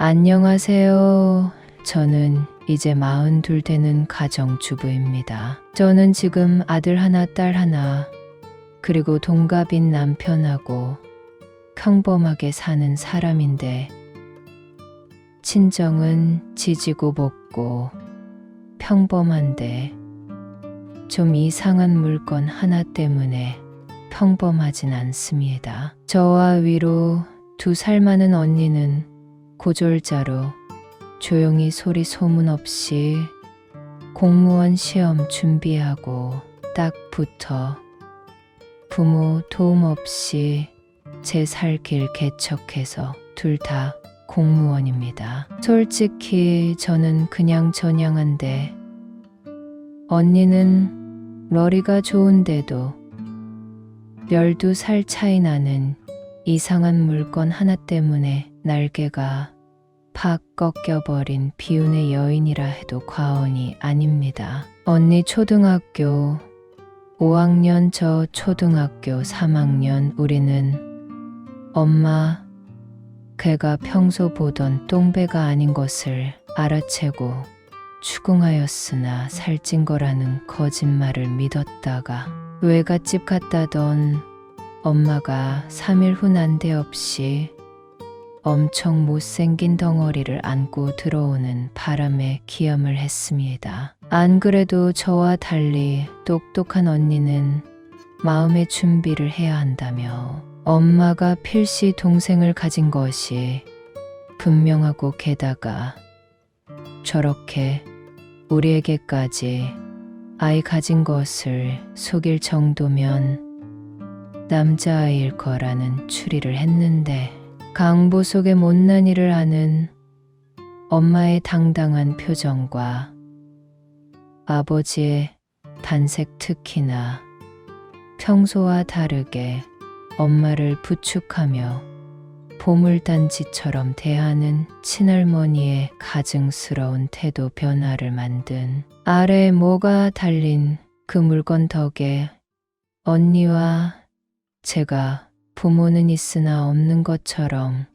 안녕하세요. 저는 이제 42 되는 가정주부입니다. 저는 지금 아들 하나, 딸 하나, 그리고 동갑인 남편하고 평범하게 사는 사람인데, 친정은 지지고 볶고 평범한데, 좀 이상한 물건 하나 때문에 평범하진 않습니다. 저와 위로 2살 많은 언니는 고졸자로 조용히 소리 소문 없이 공무원 시험 준비하고 딱 붙어 부모 도움 없이 제 살 길 개척해서 둘 다 공무원입니다. 솔직히 저는 그냥 전향한데 언니는 머리가 좋은데도 12살 차이 나는 이상한 물건 하나 때문에 날개가 팍 꺾여버린 비운의 여인이라 해도 과언이 아닙니다. 언니 초등학교 5학년, 저 초등학교 3학년. 우리는 엄마, 걔가 평소 보던 똥배가 아닌 것을 알아채고 추궁하였으나 살찐 거라는 거짓말을 믿었다가 외갓집 갔다던 엄마가 3일 후 난데없이 엄청 못생긴 덩어리를 안고 들어오는 바람에 기염을 했습니다. 안 그래도 저와 달리 똑똑한 언니는 마음의 준비를 해야 한다며 엄마가 필시 동생을 가진 것이 분명하고 게다가 저렇게 우리에게까지 아이 가진 것을 속일 정도면 남자아이일 거라는 추리를 했는데 강보 속의 못난 일을 아는 엄마의 당당한 표정과 아버지의 단색, 특히나 평소와 다르게 엄마를 부축하며 보물단지처럼 대하는 친할머니의 가증스러운 태도 변화를 만든 아래에 뭐가 달린 그 물건 덕에 언니와 제가 부모는 있으나 없는 것처럼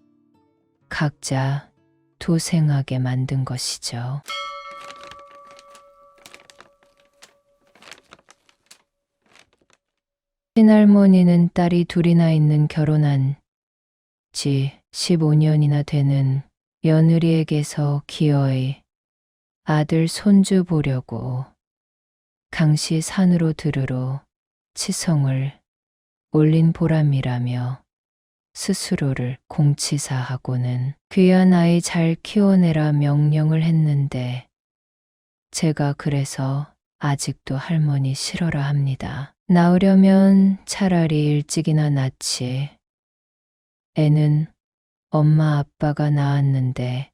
각자 도생하게 만든 것이죠. 친할머니는 딸이 둘이나 있는 결혼한 지 15년이나 되는 며느리에게서 기어이 아들 손주 보려고 강시 산으로 들으러 치성을 올린 보람이라며 스스로를 공치사하고는 귀한 아이 잘 키워내라 명령을 했는데 제가 그래서 아직도 할머니 싫어라 합니다. 낳으려면 차라리 일찍이나 낳지. 애는 엄마 아빠가 낳았는데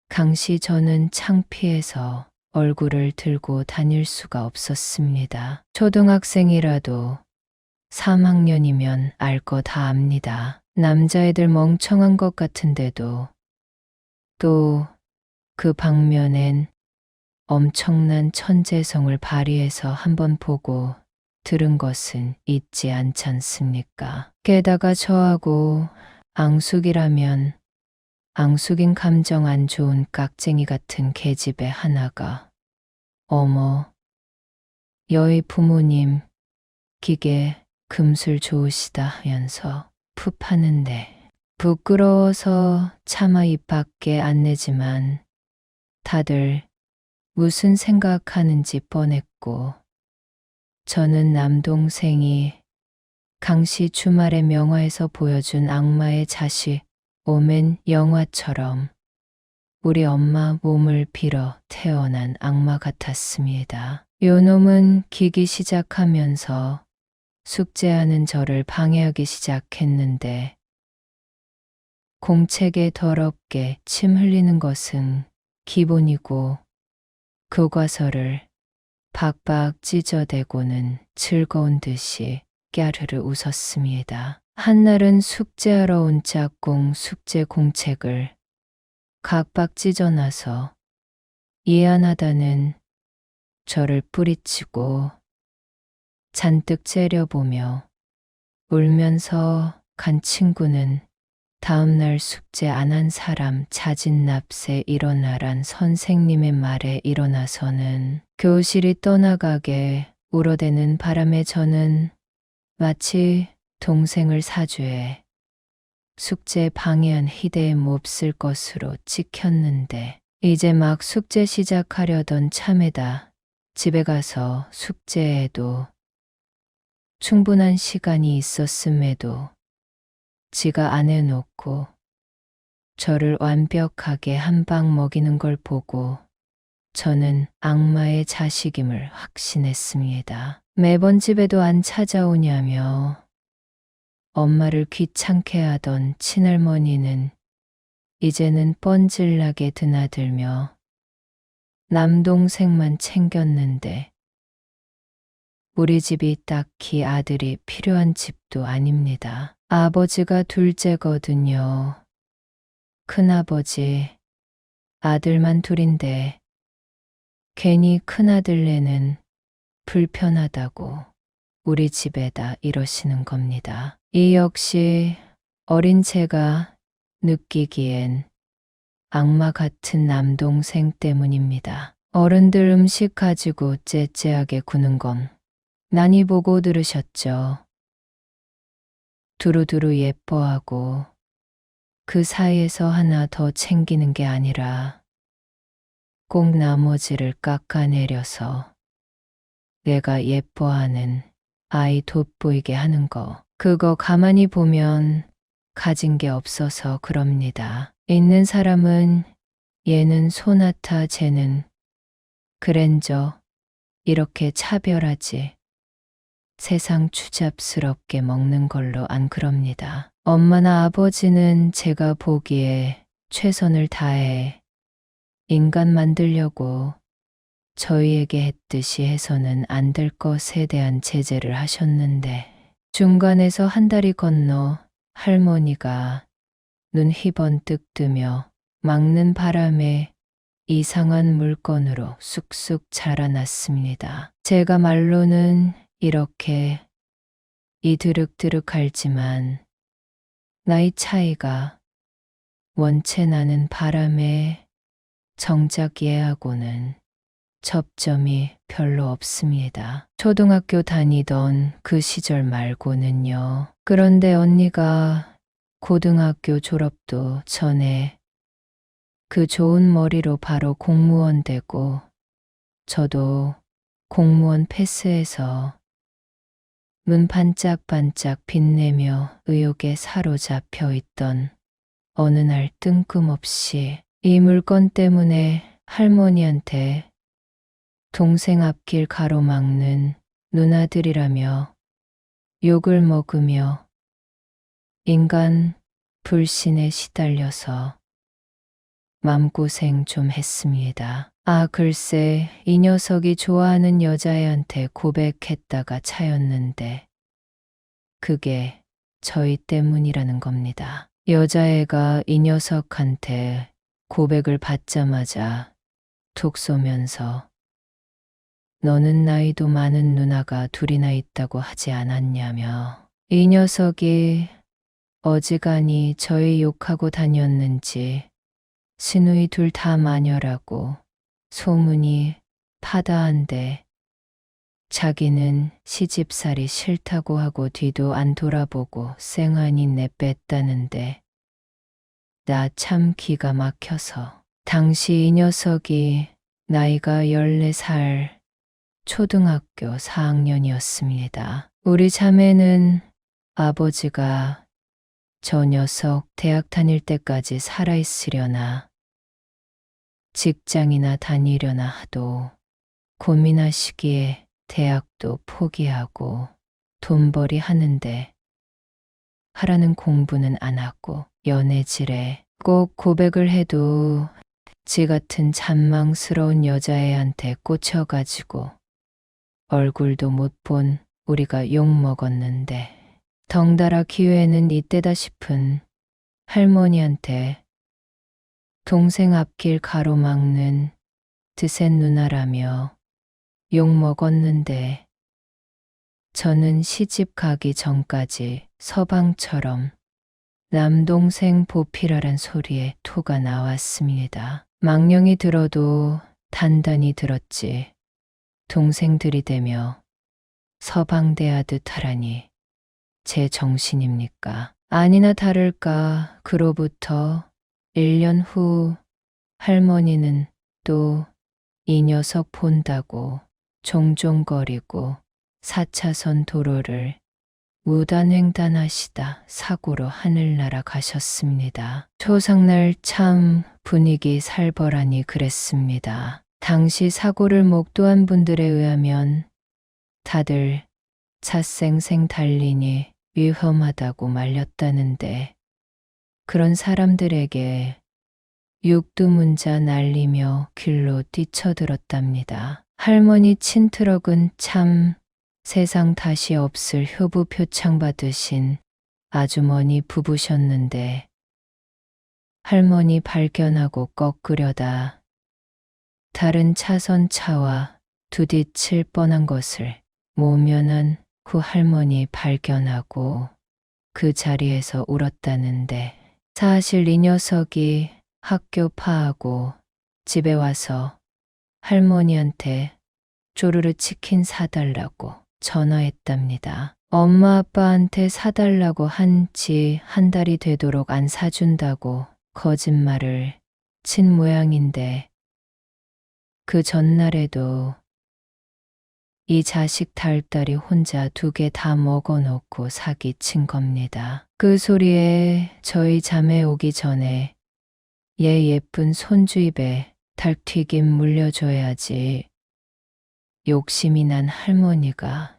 강시 저는 창피해서 얼굴을 들고 다닐 수가 없었습니다. 초등학생이라도 3학년이면 알 거 다 압니다. 남자애들 멍청한 것 같은데도 또 그 방면엔 엄청난 천재성을 발휘해서 한번 보고 들은 것은 있지 않잖습니까? 게다가 저하고 앙숙이라면 앙숙인 감정 안 좋은 깍쟁이 같은 계집애 하나가 어머, 여의 부모님 기계 금술 좋으시다 하면서 풋하는데 부끄러워서 차마 입 밖에 안 내지만 다들 무슨 생각하는지 뻔했고 저는 남동생이 강시 주말에 명화에서 보여준 악마의 자식 오멘 영화처럼 우리 엄마 몸을 빌어 태어난 악마 같았습니다. 요놈은 기기 시작하면서 숙제하는 저를 방해하기 시작했는데 공책에 더럽게 침 흘리는 것은 기본이고 교과서를 박박 찢어대고는 즐거운 듯이 깨르르 웃었습니다. 한날은 숙제하러 온 짝꿍 숙제 공책을 각박 찢어놔서 이해 안 하다는 저를 뿌리치고 잔뜩 째려보며 울면서 간 친구는 다음날 숙제 안 한 사람 자진납세 일어나란 선생님의 말에 일어나서는 교실이 떠나가게 울어대는 바람에 저는 마치 동생을 사주해 숙제 방해한 희대에 몹쓸 것으로 찍혔는데 이제 막 숙제 시작하려던 참에다 집에 가서 숙제에도 충분한 시간이 있었음에도 지가 안 해놓고 저를 완벽하게 한 방 먹이는 걸 보고 저는 악마의 자식임을 확신했습니다. 매번 집에도 안 찾아오냐며 엄마를 귀찮게 하던 친할머니는 이제는 뻔질나게 드나들며 남동생만 챙겼는데 우리 집이 딱히 아들이 필요한 집도 아닙니다. 아버지가 둘째거든요. 큰아버지, 아들만 둘인데 괜히 큰아들네는 불편하다고 우리 집에다 이러시는 겁니다. 이 역시 어린 제가 느끼기엔 악마 같은 남동생 때문입니다. 어른들 음식 가지고 째째하게 구는 건 많이 보고 들으셨죠. 두루두루 예뻐하고 그 사이에서 하나 더 챙기는 게 아니라 꼭 나머지를 깎아내려서 내가 예뻐하는 아이 돋보이게 하는 거. 그거 가만히 보면 가진 게 없어서 그럽니다. 있는 사람은 얘는 소나타 쟤는 그랜저 이렇게 차별하지. 세상 추잡스럽게 먹는 걸로 안 그럽니다. 엄마나 아버지는 제가 보기에 최선을 다해 인간 만들려고 저희에게 했듯이 해서는 안 될 것에 대한 제재를 하셨는데 중간에서 한 달이 건너 할머니가 눈 희번뜩 뜨며 막는 바람에 이상한 물건으로 쑥쑥 자라났습니다. 제가 말로는 이렇게 이드륵드륵 앓지만 나이 차이가 원체 나는 바람에 정작 얘하고는 접점이 별로 없습니다. 초등학교 다니던 그 시절 말고는요. 그런데 언니가 고등학교 졸업도 전에 그 좋은 머리로 바로 공무원 되고 저도 공무원 패스해서 눈 반짝반짝 빛내며 의욕에 사로잡혀 있던 어느 날 뜬금없이 이 물건 때문에 할머니한테 동생 앞길 가로막는 누나들이라며 욕을 먹으며 인간 불신에 시달려서 맘고생 좀 했습니다. 아, 글쎄, 이 녀석이 좋아하는 여자애한테 고백했다가 차였는데 그게 저희 때문이라는 겁니다. 여자애가 이 녀석한테 고백을 받자마자 툭 쏘면서 너는 나이도 많은 누나가 둘이나 있다고 하지 않았냐며 이 녀석이 어지간히 저희 욕하고 다녔는지 시누이 둘 다 마녀라고 소문이 파다한데 자기는 시집살이 싫다고 하고 뒤도 안 돌아보고 쌩하니 내뺐다는데 나 참 기가 막혀서 당시 이 녀석이 나이가 14살 초등학교 4학년이었습니다. 우리 자매는 아버지가 저 녀석 대학 다닐 때까지 살아있으려나 직장이나 다니려나 하도 고민하시기에 대학도 포기하고 돈벌이 하는데 하라는 공부는 안 하고 연애질에 꼭 고백을 해도 지 같은 잔망스러운 여자애한테 꽂혀가지고 얼굴도 못 본 우리가 욕먹었는데 덩달아 기회는 이때다 싶은 할머니한테 동생 앞길 가로막는 드센 누나라며 욕먹었는데 저는 시집 가기 전까지 서방처럼 남동생 보필하란 소리에 토가 나왔습니다. 망령이 들어도 단단히 들었지. 동생들이 되며 서방대하듯 하라니 제 정신입니까? 아니나 다를까 그로부터 1년 후 할머니는 또 이 녀석 본다고 종종거리고 4차선 도로를 무단횡단하시다 사고로 하늘나라 가셨습니다. 초상날 참 분위기 살벌하니 그랬습니다. 당시 사고를 목도한 분들에 의하면 다들 찻생생 달리니 위험하다고 말렸다는데 그런 사람들에게 육두문자 날리며 길로 뛰쳐들었답니다. 할머니 친트럭은 참 세상 다시 없을 효부 표창 받으신 아주머니 부부셨는데 할머니 발견하고 꺾으려다 다른 차선 차와 두디칠 뻔한 것을 모면한 후 할머니 발견하고 그 자리에서 울었다는데 사실 이 녀석이 학교 파하고 집에 와서 할머니한테 쪼르르 치킨 사달라고 전화했답니다. 엄마 아빠한테 사달라고 한 지 한 달이 되도록 안 사준다고 거짓말을 친 모양인데 그 전날에도 이 자식 달달이 혼자 2개 다 먹어놓고 사기친 겁니다. 그 소리에 저희 자매 오기 전에 얘 예쁜 손주 입에 닭튀김 물려줘야지 욕심이 난 할머니가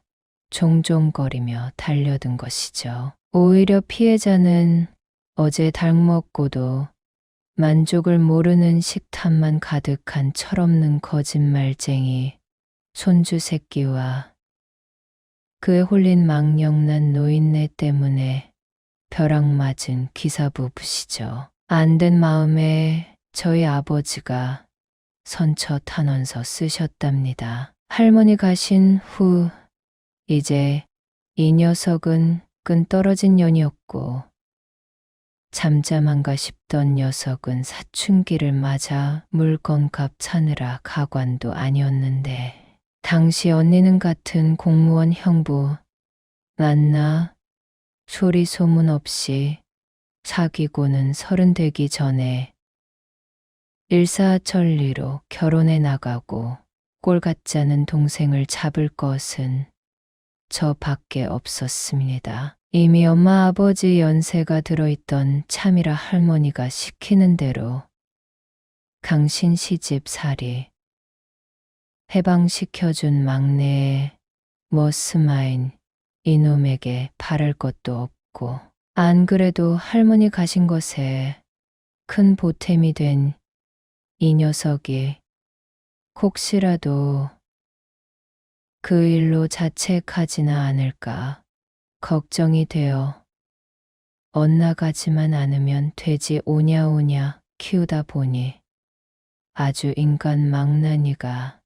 종종거리며 달려든 것이죠. 오히려 피해자는 어제 닭 먹고도 만족을 모르는 식탐만 가득한 철없는 거짓말쟁이 손주 새끼와 그에 홀린 망령난 노인네 때문에 벼락 맞은 기사 부부시죠. 안 된 마음에 저희 아버지가 선처 탄원서 쓰셨답니다. 할머니 가신 후 이제 이 녀석은 끈 떨어진 년이었고 잠잠한가 싶던 녀석은 사춘기를 맞아 물건값 차느라 가관도 아니었는데 당시 언니는 같은 공무원 형부 만나 소리 소문 없이 사귀고는 30 되기 전에 일사천리로 결혼해 나가고 꼴 같지 않은 동생을 잡을 것은 저 밖에 없었습니다. 이미 엄마 아버지 연세가 들어있던 참이라 할머니가 시키는 대로 강신 시집 살이 해방시켜준 막내의 머스마인 이놈에게 바랄 것도 없고 안 그래도 할머니 가신 것에 큰 보탬이 된 이 녀석이 혹시라도 그 일로 자책하지나 않을까 걱정이 되어 엇나가지만 않으면 되지 오냐오냐 키우다 보니 아주 인간 망나니가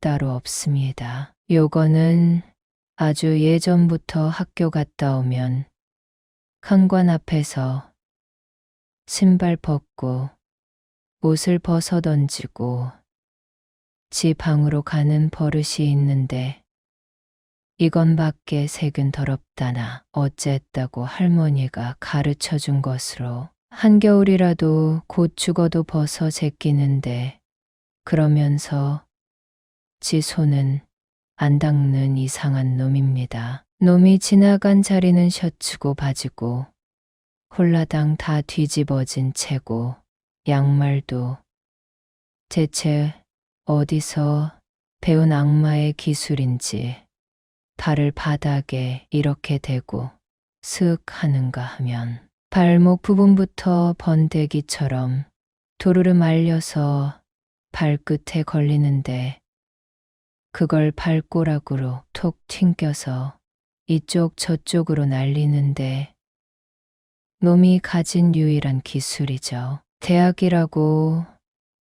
따로 없습니다. 요거는 아주 예전부터 학교 갔다 오면 현관 앞에서 신발 벗고 옷을 벗어 던지고 지 방으로 가는 버릇이 있는데 이건 밖에 색은 더럽다나 어쨌다고 할머니가 가르쳐 준 것으로 한겨울이라도 곧 죽어도 벗어 제끼는데 그러면서 지 손은 안 닦는 이상한 놈입니다. 놈이 지나간 자리는 셔츠고 바지고 홀라당 다 뒤집어진 채고 양말도 대체 어디서 배운 악마의 기술인지 발을 바닥에 이렇게 대고 슥 하는가 하면 발목 부분부터 번데기처럼 도르르 말려서 발끝에 걸리는데 그걸 발꼬락으로 톡 튕겨서 이쪽 저쪽으로 날리는데 놈이 가진 유일한 기술이죠. 대학이라고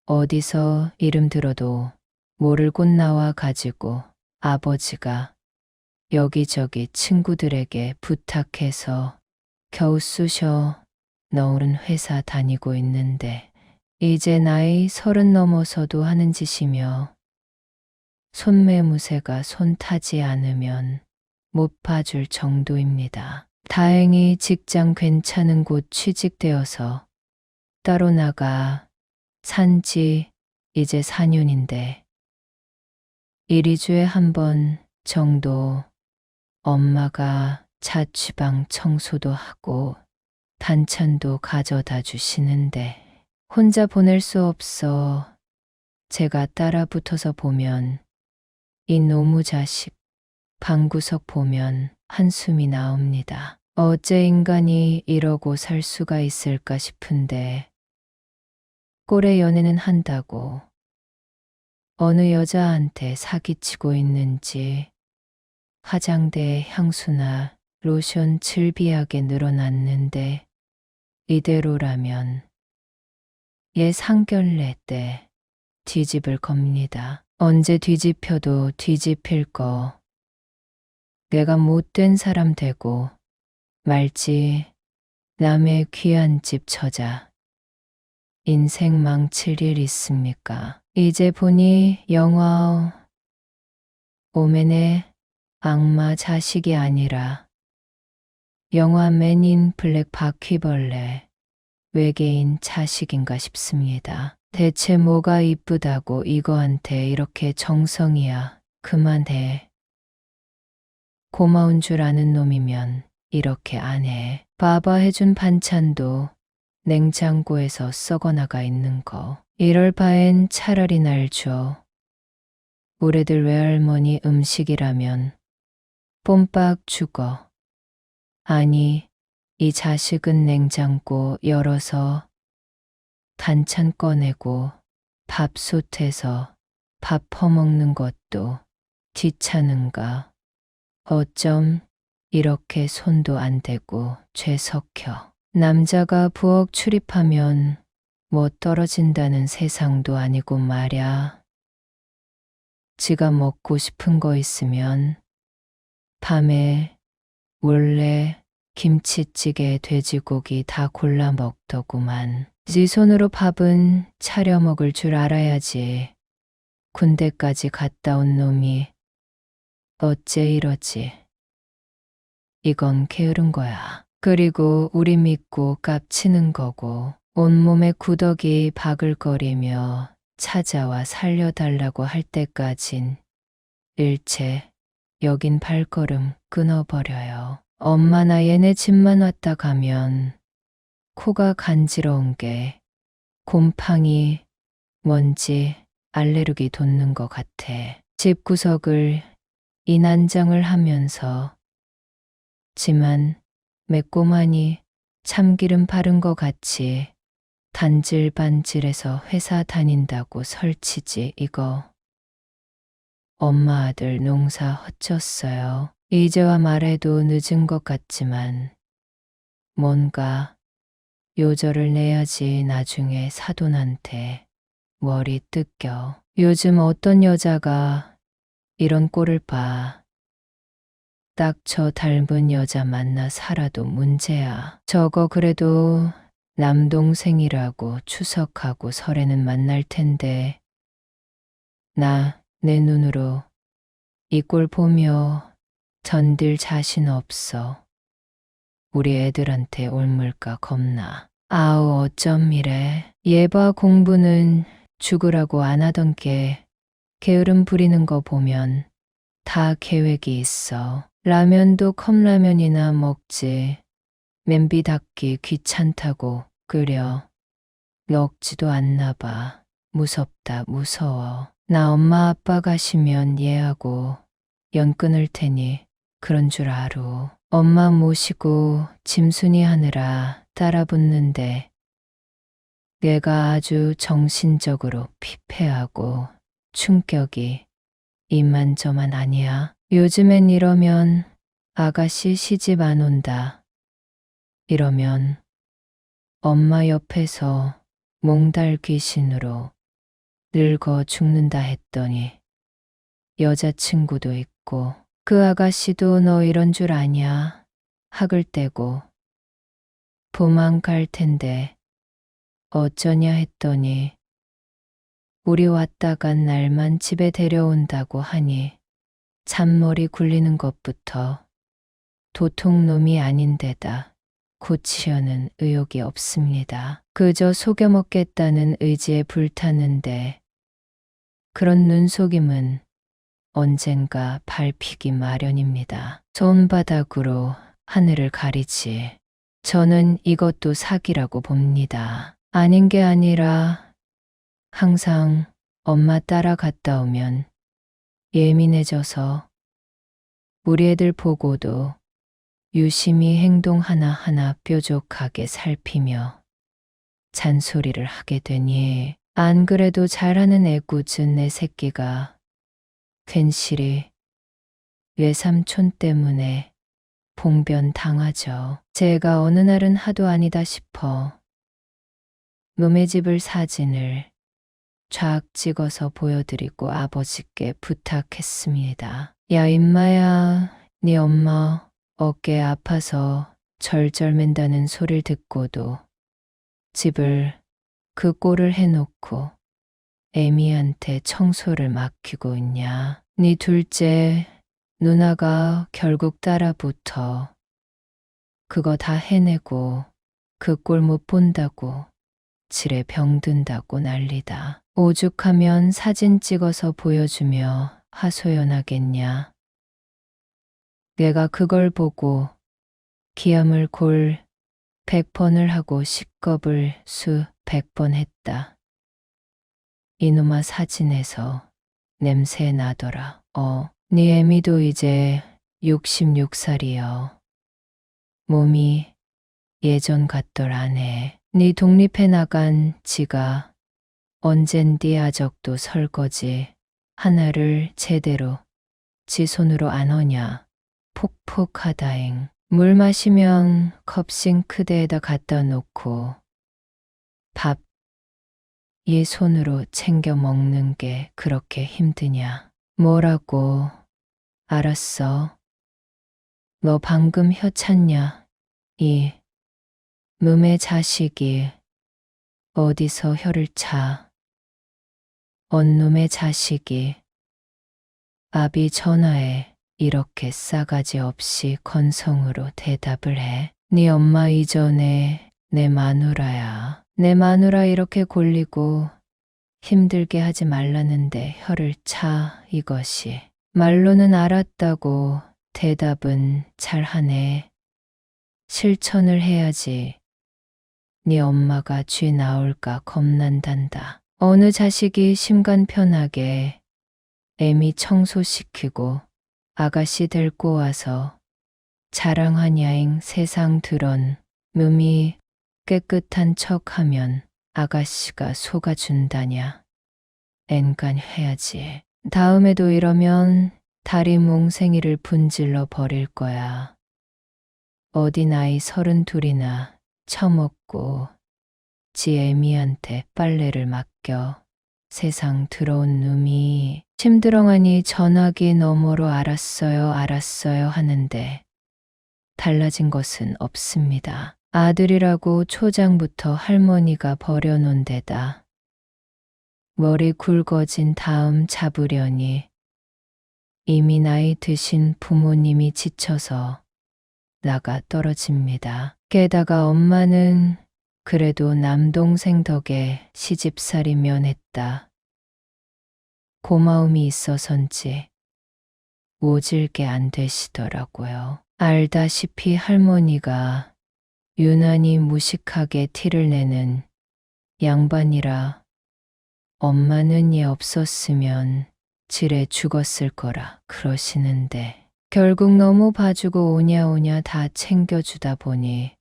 어디서 이름 들어도 모를 곳 나와 가지고 아버지가 여기저기 친구들에게 부탁해서 겨우 쑤셔 너울은 회사 다니고 있는데 이제 나이 30 넘어서도 하는 짓이며 손매무새가 손 타지 않으면 못 봐줄 정도입니다. 다행히 직장 괜찮은 곳 취직되어서 따로 나가 산지 이제 4년인데 1~2주에 한 번 정도 엄마가 자취방 청소도 하고 반찬도 가져다 주시는데 혼자 보낼 수 없어 제가 따라 붙어서 보면 이 노무 자식 방구석 보면 한숨이 나옵니다. 어째 인간이 이러고 살 수가 있을까 싶은데 꼴의 연애는 한다고 어느 여자한테 사기치고 있는지 화장대에 향수나 로션 즐비하게 늘어났는데 이대로라면 얘 상견례 때 뒤집을 겁니다. 언제 뒤집혀도 뒤집힐 거. 내가 못된 사람 되고 말지 남의 귀한 집 처자. 인생 망칠 일 있습니까? 이제 보니 영화 오맨의 악마 자식이 아니라 영화 맨인 블랙 바퀴벌레 외계인 자식인가 싶습니다. 대체 뭐가 이쁘다고 이거한테 이렇게 정성이야. 그만해. 고마운 줄 아는 놈이면 이렇게 안 해. 봐봐 해준 반찬도 냉장고에서 썩어나가 있는 거. 이럴 바엔 차라리 날 줘. 우리들 외할머니 음식이라면 뽐빡 죽어. 아니, 이 자식은 냉장고 열어서 반찬 꺼내고 밥솥에서 밥 퍼먹는 것도 귀찮은가. 어쩜 이렇게 손도 안 대고 죄 섞여. 남자가 부엌 출입하면 뭐 떨어진다는 세상도 아니고 말야. 지가 먹고 싶은 거 있으면 밤에 몰래 김치찌개, 돼지고기 다 골라 먹더구만. 지 손으로 밥은 차려 먹을 줄 알아야지. 군대까지 갔다 온 놈이 어째 이러지. 이건 게으른 거야. 그리고 우리 믿고 깝치는 거고 온몸에 구더기 바글거리며 찾아와 살려달라고 할 때까진 일체 여긴 발걸음 끊어버려요. 엄마나 얘네 집만 왔다 가면 코가 간지러운 게 곰팡이, 먼지, 알레르기 돋는 것 같아. 집구석을 이난장을 하면서 지만 매꼬마니 참기름 바른 것 같이 단질반질해서 회사 다닌다고 설치지 이거. 엄마 아들 농사 헛졌어요. 이제와 말해도 늦은 것 같지만 뭔가 요절을 내야지 나중에 사돈한테 머리 뜯겨. 요즘 어떤 여자가 이런 꼴을 봐. 딱 저 닮은 여자 만나 살아도 문제야. 저거 그래도 남동생이라고 추석하고 설에는 만날 텐데 나 내 눈으로 이 꼴 보며 견딜 자신 없어. 우리 애들한테 옮을까 겁나. 아우 어쩜 이래. 얘봐 공부는 죽으라고 안 하던 게 게으름 부리는 거 보면 다 계획이 있어. 라면도 컵라면이나 먹지. 냄비 닦기 귀찮다고 끓여. 먹지도 않나 봐. 무섭다 무서워. 나 엄마 아빠 가시면 얘하고 연 끊을 테니 그런 줄 알우. 엄마 모시고 짐순이 하느라 따라붙는데 얘가 아주 정신적으로 피폐하고 충격이 이만저만 아니야. 요즘엔 이러면 아가씨 시집 안 온다. 이러면 엄마 옆에서 몽달 귀신으로 늙어 죽는다 했더니 여자친구도 있고 그 아가씨도 너 이런 줄 아냐? 학을 떼고 도망갈 텐데 어쩌냐 했더니 우리 왔다 간 날만 집에 데려온다고 하니 잔머리 굴리는 것부터 도통놈이 아닌데다 고치려는 의욕이 없습니다. 그저 속여먹겠다는 의지에 불탔는데 그런 눈속임은 언젠가 밟히기 마련입니다. 손바닥으로 하늘을 가리지. 저는 이것도 사기라고 봅니다. 아닌 게 아니라 항상 엄마 따라갔다 오면 예민해져서 우리 애들 보고도 유심히 행동 하나하나 뾰족하게 살피며 잔소리를 하게 되니 안 그래도 잘하는 애꿎은 내 새끼가 괜시리 외삼촌 때문에 봉변 당하죠. 제가 어느 날은 하도 아니다 싶어 놈의 집을 사진을 쫙 찍어서 보여드리고 아버지께 부탁했습니다. 야 임마야, 네 엄마 어깨 아파서 절절맨다는 소리를 듣고도 집을 그 꼴을 해놓고 애미한테 청소를 맡기고 있냐. 네 둘째 누나가 결국 따라붙어 그거 다 해내고 그 꼴 못 본다고 질에 병든다고 난리다. 오죽하면 사진 찍어서 보여주며 하소연하겠냐. 내가 그걸 보고 기함을 골 100번을 하고 식겁을 수 100번 했다. 이놈아 사진에서 냄새 나더라. 네 애미도 이제 66살이여. 몸이 예전 같더라네. 네 독립해 나간 지가 언젠 네 아적도 설거지 하나를 제대로 지 손으로 안 하냐. 폭폭하다잉. 물 마시면 컵싱크대에다 갖다 놓고 밥 얘 손으로 챙겨 먹는 게 그렇게 힘드냐. 뭐라고? 알았어. 너 방금 혀 찼냐? 이 놈의 자식이 어디서 혀를 차? 언놈의 자식이 아비 전화에 이렇게 싸가지 없이 건성으로 대답을 해. 네 엄마 이전에 내 마누라야. 내 마누라 이렇게 골리고 힘들게 하지 말라는데 혀를 차. 이것이 말로는 알았다고 대답은 잘하네. 실천을 해야지. 네 엄마가 쥐 나올까 겁난단다. 어느 자식이 심간 편하게 애미 청소시키고 아가씨 데리고 와서 자랑하냐잉. 세상 드런 몸이 깨끗한 척하면 아가씨가 속아준다냐. 앵간 해야지. 다음에도 이러면 다리 몽생이를 분질러 버릴 거야. 어디 나이 32이나 처먹고 지 애미한테 빨래를 맡겨. 세상 더러운 놈이 심드렁하니 전화기 너머로 알았어요 알았어요 하는데 달라진 것은 없습니다. 아들이라고 초장부터 할머니가 버려놓은 데다 머리 굵어진 다음 잡으려니 이미 나이 드신 부모님이 지쳐서 나가 떨어집니다. 게다가 엄마는 그래도 남동생 덕에 시집살이 면했다. 고마움이 있어서인지 오질게 안 되시더라고요. 알다시피 할머니가 유난히 무식하게 티를 내는 양반이라 엄마는 얘 없었으면 질에 죽었을 거라 그러시는데 결국 너무 봐주고 오냐오냐 다 챙겨주다 보니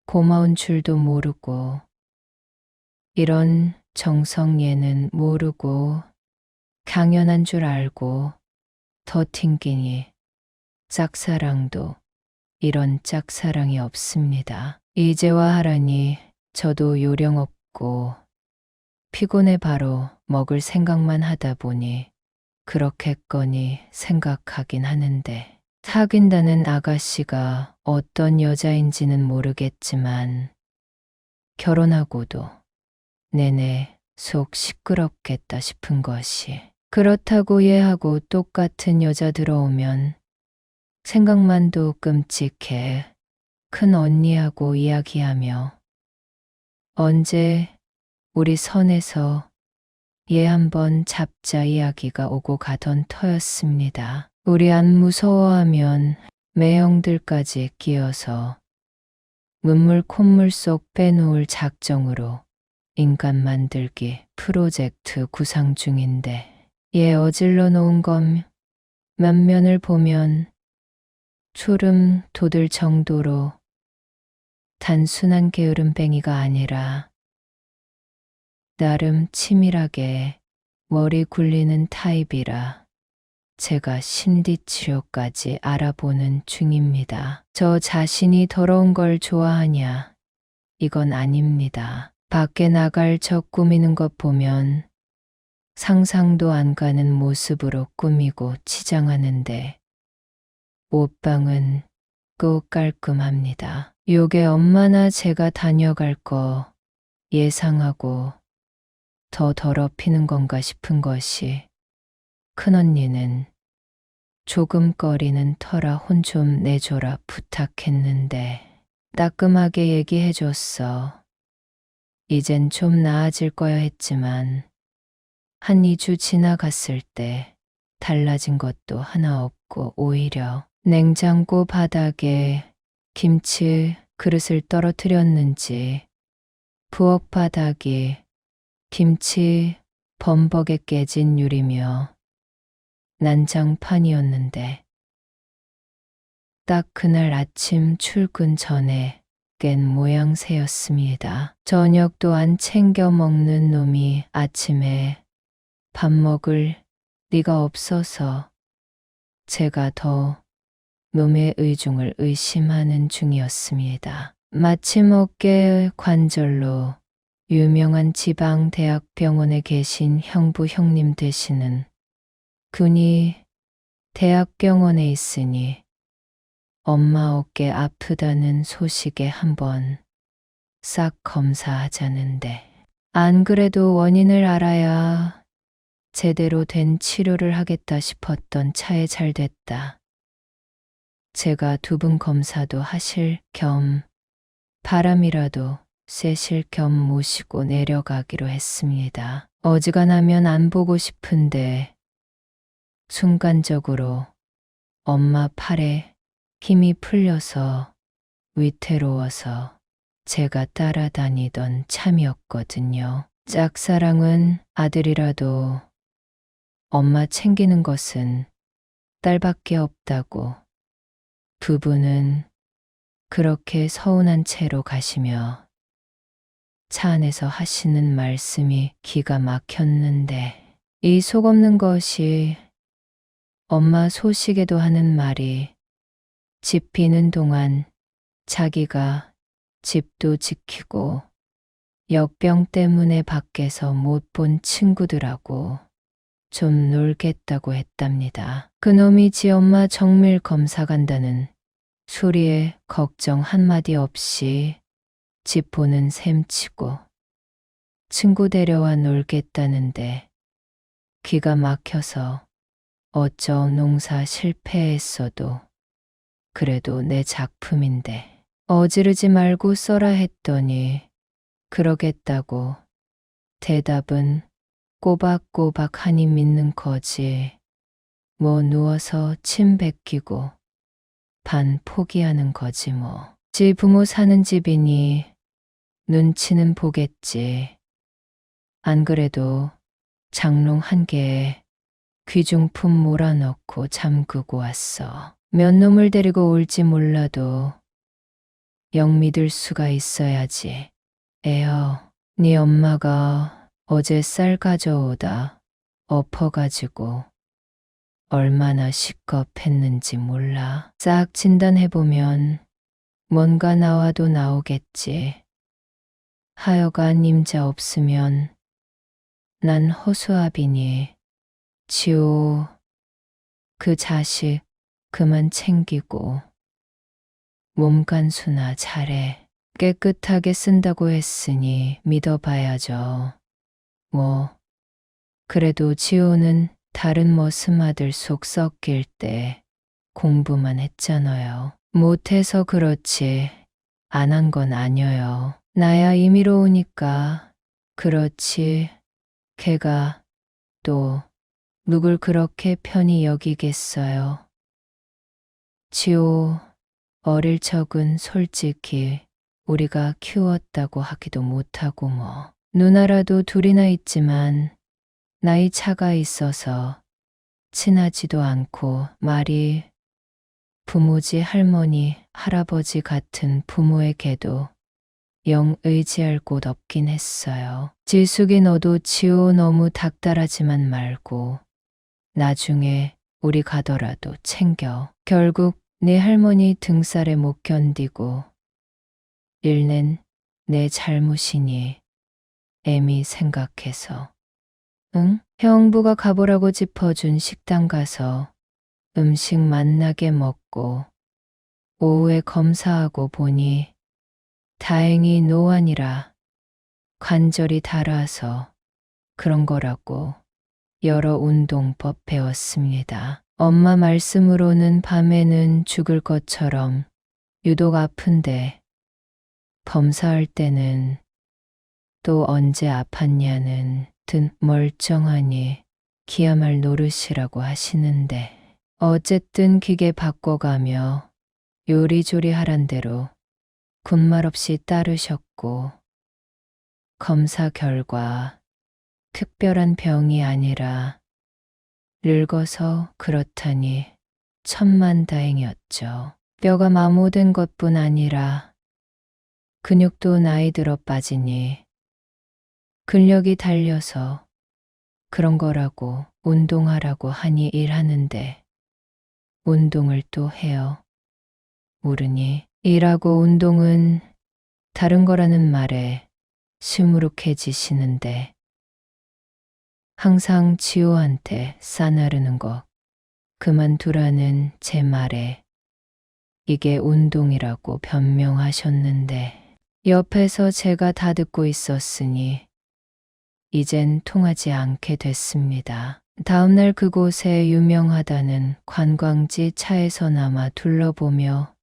고마운 줄도 모르고 이런 정성 얘는 모르고 강연한 줄 알고 더 튕기니 짝사랑도 이런 짝사랑이 없습니다. 이제와 하라니 저도 요령 없고 피곤해 바로 먹을 생각만 하다 보니 그렇겠거니 생각하긴 하는데 사귄다는 아가씨가 어떤 여자인지는 모르겠지만 결혼하고도 내내 속 시끄럽겠다 싶은 것이. 그렇다고 얘하고 똑같은 여자 들어오면 생각만도 끔찍해. 큰 언니하고 이야기하며 언제 우리 선에서 얘 한번 잡자 이야기가 오고 가던 터였습니다. 우리 안 무서워하면 매형들까지 끼어서 문물 콧물 속 빼놓을 작정으로 인간 만들기 프로젝트 구상 중인데 얘 어질러 놓은 건 면면을 보면 소름 돋을 정도로 단순한 게으름뱅이가 아니라 나름 치밀하게 머리 굴리는 타입이라 제가 심리치료까지 알아보는 중입니다. 저 자신이 더러운 걸 좋아하냐? 이건 아닙니다. 밖에 나갈 저 꾸미는 것 보면 상상도 안 가는 모습으로 꾸미고 치장하는데 옷방은 꼭 깔끔합니다. 요게 엄마나 제가 다녀갈 거 예상하고 더 더럽히는 건가 싶은 것이 큰언니는 조금 꺼리는 터라 혼 좀 내줘라 부탁했는데 따끔하게 얘기해줬어. 이젠 좀 나아질 거야 했지만 한 2주 지나갔을 때 달라진 것도 하나 없고 오히려 냉장고 바닥에 김치 그릇을 떨어뜨렸는지 부엌 바닥이 김치 범벅에 깨진 유리며 난장판이었는데 딱 그날 아침 출근 전에 깬 모양새였습니다. 저녁도 안 챙겨 먹는 놈이 아침에 밥 먹을 리가 없어서 제가 더 놈의 의중을 의심하는 중이었습니다. 마침 어깨 관절로 유명한 지방대학병원에 계신 형부 형님 되시는 그분이 대학병원에 있으니 엄마 어깨 아프다는 소식에 한번 싹 검사하자는데 안 그래도 원인을 알아야 제대로 된 치료를 하겠다 싶었던 차에 잘 됐다. 제가 2분 검사도 하실 겸 바람이라도 쐬실 겸 모시고 내려가기로 했습니다. 어지간하면 안 보고 싶은데 순간적으로 엄마 팔에 힘이 풀려서 위태로워서 제가 따라다니던 참이었거든요. 짝사랑은 아들이라도 엄마 챙기는 것은 딸밖에 없다고 두 분은 그렇게 서운한 채로 가시며 차 안에서 하시는 말씀이 기가 막혔는데 이 속없는 것이 엄마 소식에도 하는 말이 집 비는 동안 자기가 집도 지키고 역병 때문에 밖에서 못 본 친구들하고 좀 놀겠다고 했답니다. 그놈이 지 엄마 정밀 검사 간다는 소리에 걱정 한마디 없이 집 보는 셈 치고 친구 데려와 놀겠다는데 기가 막혀서 어쩌 농사 실패했어도 그래도 내 작품인데 어지르지 말고 써라 했더니 그러겠다고 대답은 꼬박꼬박 하니 믿는 거지 뭐 누워서 침 뱉기고 반 포기하는 거지 뭐. 지 부모 사는 집이니 눈치는 보겠지. 안 그래도 장롱 한 개에 귀중품 몰아넣고 잠그고 왔어. 몇 놈을 데리고 올지 몰라도 영 믿을 수가 있어야지. 애여, 네 엄마가 어제 쌀 가져오다 엎어가지고 얼마나 시겁했는지 몰라. 싹 진단해보면 뭔가 나와도 나오겠지. 하여간 임자 없으면 난 허수아비니 지오 그 자식 그만 챙기고 몸간수나 잘해. 깨끗하게 쓴다고 했으니 믿어봐야죠. 뭐 그래도 지호는 다른 머슴아들 속 섞일 때 공부만 했잖아요. 못해서 그렇지 안 한 건 아니어요. 나야 임의로우니까 그렇지. 걔가 또 누굴 그렇게 편히 여기겠어요. 지호 어릴 적은 솔직히 우리가 키웠다고 하기도 못하고 뭐. 누나라도 둘이나 있지만 나이 차가 있어서 친하지도 않고 말이 부모지 할머니, 할아버지 같은 부모에게도 영 의지할 곳 없긴 했어요. 지숙이 너도 지호 너무 닥달하지만 말고 나중에 우리 가더라도 챙겨. 결국 내 할머니 등살에 못 견디고 일낸 내 잘못이니 애미 생각해서. 응? 형부가 가보라고 짚어준 식당 가서 음식 맛나게 먹고 오후에 검사하고 보니 다행히 노안이라 관절이 닳아서 그런 거라고 여러 운동법 배웠습니다. 엄마 말씀으로는 밤에는 죽을 것처럼 유독 아픈데 검사할 때는 또 언제 아팠냐는 든 멀쩡하니 기야말 노릇이라고 하시는데 어쨌든 기계 바꿔가며 요리조리 하란 대로 군말 없이 따르셨고 검사 결과 특별한 병이 아니라 늙어서 그렇다니 천만다행이었죠. 뼈가 마모된 것뿐 아니라 근육도 나이 들어 빠지니 근력이 달려서 그런 거라고 운동하라고 하니 일하는데 운동을 또 해요. 모르니 일하고 운동은 다른 거라는 말에 시무룩해지시는데 항상 지호한테 싸나르는 거 그만두라는 제 말에 이게 운동이라고 변명하셨는데 옆에서 제가 다 듣고 있었으니 이젠 통하지 않게 됐습니다. 다음날 그곳에 유명하다는 관광지 차에서나마 둘러보며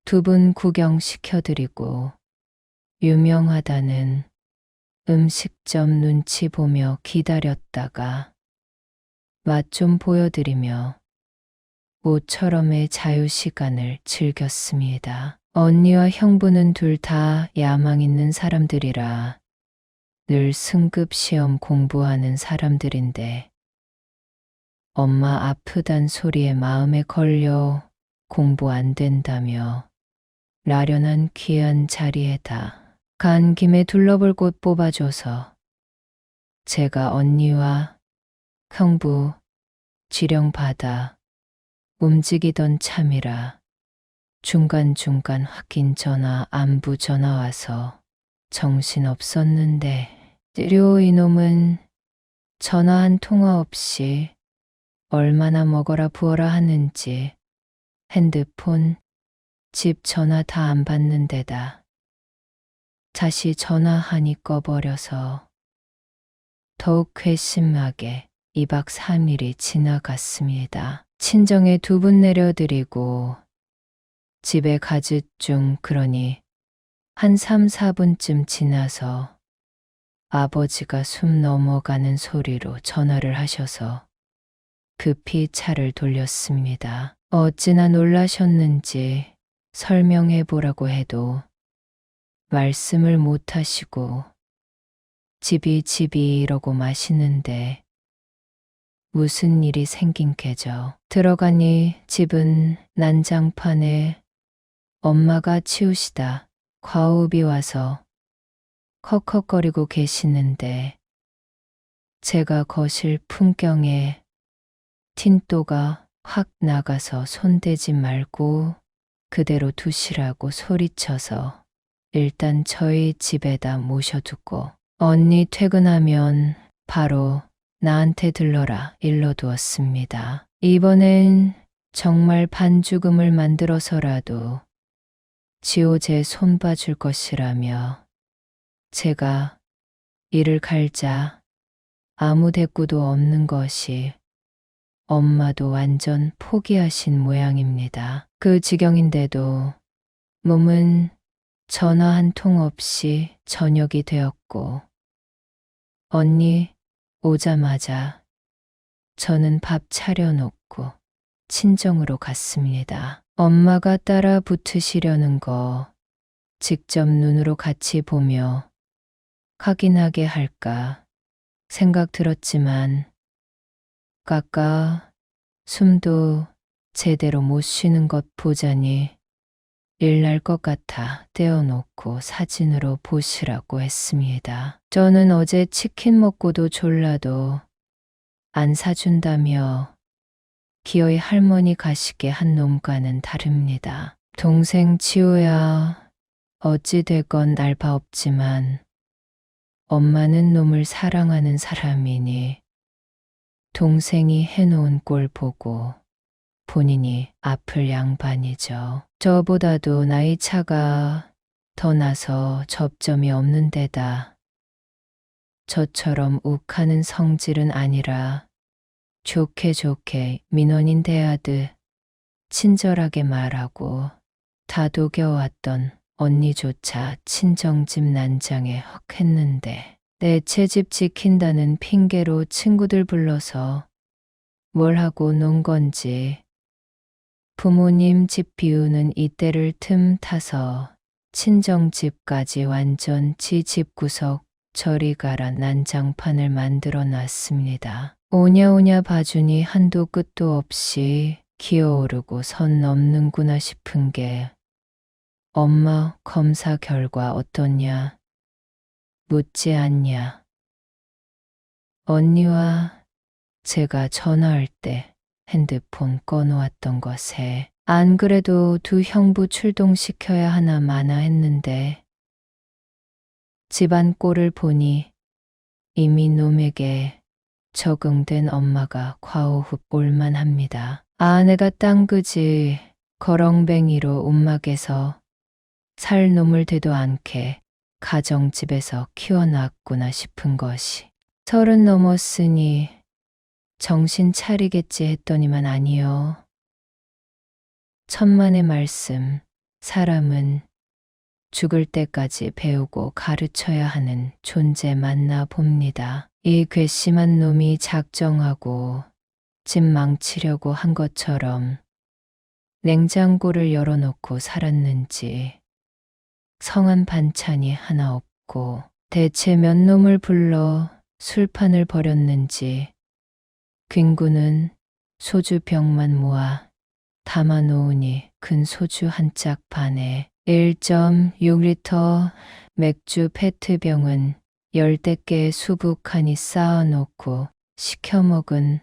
두 분 구경시켜드리고 유명하다는 음식점 눈치 보며 기다렸다가 맛 좀 보여드리며 모처럼의 자유시간을 즐겼습니다. 언니와 형부는 둘 다 야망 있는 사람들이라 늘 승급 시험 공부하는 사람들인데 엄마 아프단 소리에 마음에 걸려 공부 안 된다며 나련한 귀한 자리에다 간 김에 둘러볼 곳 뽑아줘서 제가 언니와 형부 지령받아 움직이던 참이라 중간중간 확인 전화 안부 전화 와서 정신 없었는데 료 이놈은 전화 한 통화 없이 얼마나 먹어라 부어라 하는지 핸드폰 집 전화 다 안 받는 데다 다시 전화하니 꺼버려서 더욱 괘씸하게 2박 3일이 지나갔습니다. 친정에 두 분 내려드리고 집에 가짓 중 그러니 한 3, 4분쯤 지나서 아버지가 숨 넘어가는 소리로 전화를 하셔서 급히 차를 돌렸습니다. 어찌나 놀라셨는지 설명해 보라고 해도 말씀을 못 하시고 집이 이러고 마시는데 무슨 일이 생긴 게죠. 들어가니 집은 난장판에 엄마가 치우시다 과호흡이 와서 컥컥거리고 계시는데 제가 거실 풍경에 틴또가 확 나가서 손대지 말고 그대로 두시라고 소리쳐서 일단 저희 집에다 모셔두고 언니 퇴근하면 바로 나한테 들러라 일러두었습니다. 이번엔 정말 반죽음을 만들어서라도 지호 제 손봐줄 것이라며 제가 이를 갈자 아무 대꾸도 없는 것이 엄마도 완전 포기하신 모양입니다. 그 지경인데도 몸은 전화 한 통 없이 저녁이 되었고 언니 오자마자 저는 밥 차려놓고 친정으로 갔습니다. 엄마가 따라 붙으시려는 거 직접 눈으로 같이 보며 확인하게 할까 생각 들었지만 까까 숨도 제대로 못 쉬는 것 보자니 일날 것 같아 떼어놓고 사진으로 보시라고 했습니다. 저는 어제 치킨 먹고도 졸라도 안 사준다며 기어이 할머니 가시게 한 놈과는 다릅니다. 동생 지호야 어찌 되건 알 바 없지만 엄마는 놈을 사랑하는 사람이니 동생이 해놓은 꼴 보고 본인이 아플 양반이죠. 저보다도 나이 차가 더 나서 접점이 없는 데다 저처럼 욱하는 성질은 아니라 좋게 민원인 대하듯 친절하게 말하고 다독여왔던 언니조차 친정집 난장에 헉했는데 내 채집 지킨다는 핑계로 친구들 불러서 뭘 하고 논 건지 부모님 집 비우는 이때를 틈 타서 친정집까지 완전 지 집구석 저리 가라 난장판을 만들어 놨습니다. 오냐오냐 봐주니 한도 끝도 없이 기어오르고 선 넘는구나 싶은 게 엄마 검사 결과 어떠냐 묻지 않냐. 언니와 제가 전화할 때 핸드폰 꺼놓았던 것에 안 그래도 두 형부 출동시켜야 하나 마나 했는데 집안 꼴을 보니 이미 놈에게 적응된 엄마가 과오흡 올만합니다. 아내가 땅그지 거렁뱅이로 움막에서 살 놈을 대도 않게 가정집에서 키워놨구나 싶은 것이 30 넘었으니 정신 차리겠지 했더니만 아니요. 천만의 말씀, 사람은 죽을 때까지 배우고 가르쳐야 하는 존재 맞나 봅니다. 이 괘씸한 놈이 작정하고 집 망치려고 한 것처럼 냉장고를 열어놓고 살았는지 성한 반찬이 하나 없고 대체 몇 놈을 불러 술판을 벌였는지 뒹구는 소주병만 모아 담아놓으니 큰 소주 한 짝 반에 1.6리터 맥주 페트병은 열댓 개의 수북하니 쌓아놓고 시켜먹은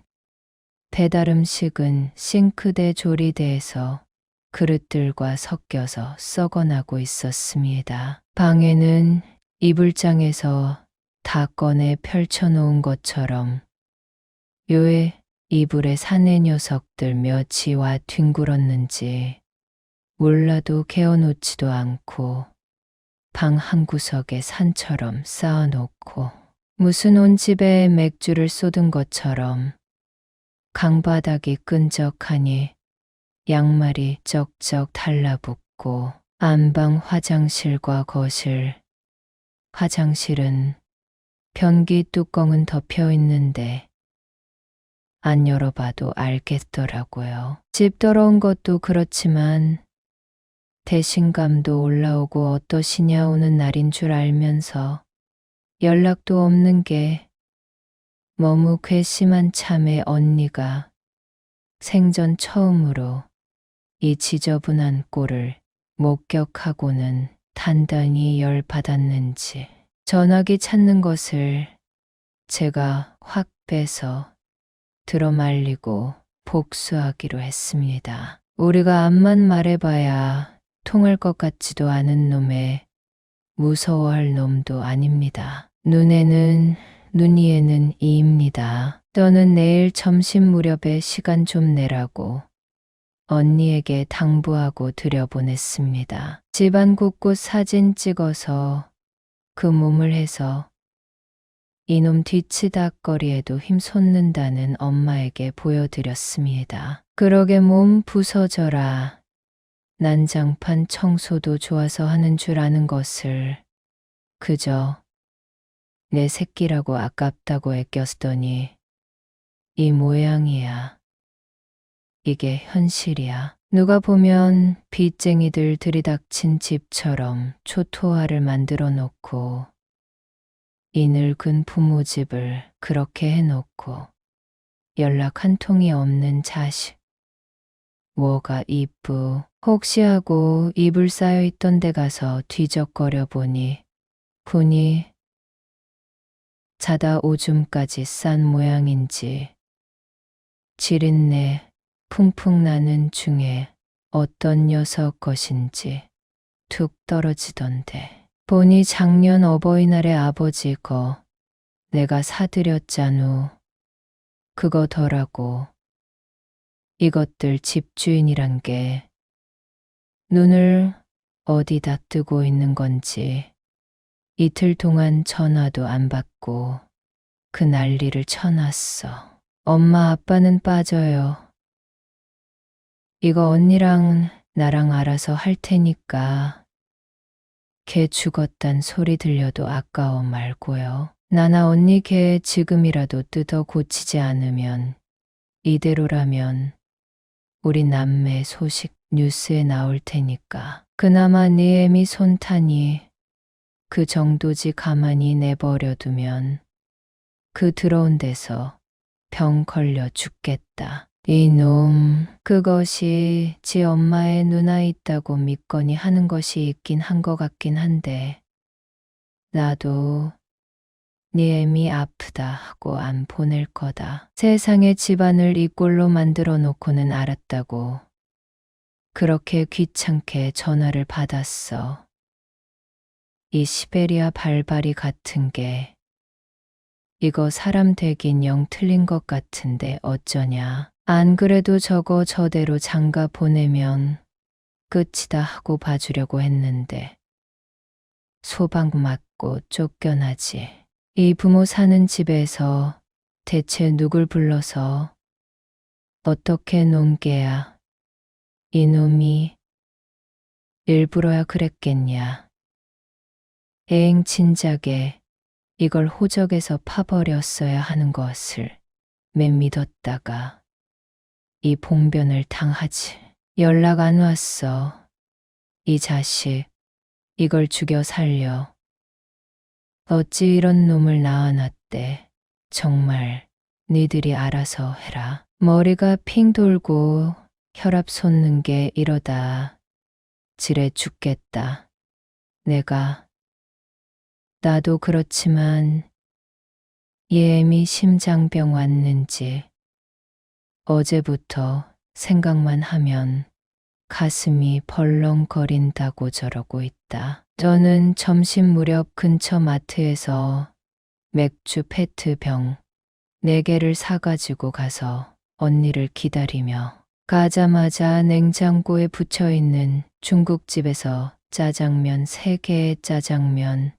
배달음식은 싱크대 조리대에서 그릇들과 섞여서 썩어나고 있었습니다. 방에는 이불장에서 다 꺼내 펼쳐놓은 것처럼 요에 이불에 사내 녀석들 몇이 와 뒹굴었는지 몰라도 개어놓지도 않고 방 한 구석에 산처럼 쌓아놓고 무슨 온 집에 맥주를 쏟은 것처럼 강바닥이 끈적하니 양말이 쩍쩍 달라붙고 안방 화장실과 거실, 화장실은 변기 뚜껑은 덮여 있는데 안 열어봐도 알겠더라고요. 집 더러운 것도 그렇지만 배신감도 올라오고 어떠시냐 오는 날인 줄 알면서 연락도 없는 게 너무 괘씸한 참에 언니가 생전 처음으로 이 지저분한 꼴을 목격하고는 단단히 열받았는지 전화기 찾는 것을 제가 확 빼서 들어말리고 복수하기로 했습니다. 우리가 암만 말해봐야 통할 것 같지도 않은 놈에 무서워할 놈도 아닙니다. 눈에는 눈이에는 이입니다. 너는 내일 점심 무렵에 시간 좀 내라고 언니에게 당부하고 들여보냈습니다. 집안 곳곳 사진 찍어서 그 몸을 해서 이놈 뒤치다거리에도 힘솟는다는 엄마에게 보여드렸습니다. 그러게 몸 부서져라. 난장판 청소도 좋아서 하는 줄 아는 것을 그저 내 새끼라고 아깝다고 애꼈더니 이 모양이야. 이게 현실이야. 누가 보면 빚쟁이들 들이닥친 집처럼 초토화를 만들어 놓고 이 늙은 부모 집을 그렇게 해놓고 연락 한 통이 없는 자식. 뭐가 이쁘 혹시 하고 이불 쌓여있던 데 가서 뒤적거려 보니 분이 자다 오줌까지 싼 모양인지 지린내 풍풍 나는 중에 어떤 녀석 것인지 툭 떨어지던데 보니 작년 어버이날에 아버지 거 내가 사드렸잖우. 그거더라고. 이것들 집주인이란 게 눈을 어디다 뜨고 있는 건지 이틀 동안 전화도 안 받고 그 난리를 쳐놨어. 엄마 아빠는 빠져요. 이거 언니랑 나랑 알아서 할 테니까 걔 죽었단 소리 들려도 아까워 말고요. 나나 언니 걔 지금이라도 뜯어 고치지 않으면 이대로라면 우리 남매 소식 뉴스에 나올 테니까 그나마 네 애미 손타니 그 정도지 가만히 내버려두면 그 더러운 데서 병 걸려 죽겠다. 이놈 그것이 지 엄마의 누나 있다고 믿거니 하는 것이 있긴 한 것 같긴 한데 나도 네 애미 아프다 하고 안 보낼 거다. 세상에 집안을 이 꼴로 만들어 놓고는 알았다고 그렇게 귀찮게 전화를 받았어. 이 시베리아 발발이 같은 게 이거 사람 되긴 영 틀린 것 같은데 어쩌냐. 안 그래도 저거 저대로 장가 보내면 끝이다 하고 봐주려고 했는데 소방 맞고 쫓겨나지. 이 부모 사는 집에서 대체 누굴 불러서 어떻게 논게야. 이놈이 일부러야 그랬겠냐. 애행 진작에 이걸 호적에서 파버렸어야 하는 것을 매 믿었다가 이 봉변을 당하지. 연락 안 왔어. 이 자식 이걸 죽여 살려. 어찌 이런 놈을 낳아놨대. 정말 니들이 알아서 해라. 머리가 핑 돌고 혈압 솟는 게 이러다 지레 죽겠다. 나도 그렇지만 얘 애미 심장병 왔는지 어제부터 생각만 하면 가슴이 벌렁거린다고 저러고 있다. 저는 점심 무렵 근처 마트에서 맥주 페트병 4개를 사가지고 가서 언니를 기다리며 가자마자 냉장고에 붙여있는 중국집에서 짜장면 3개의 짜장면,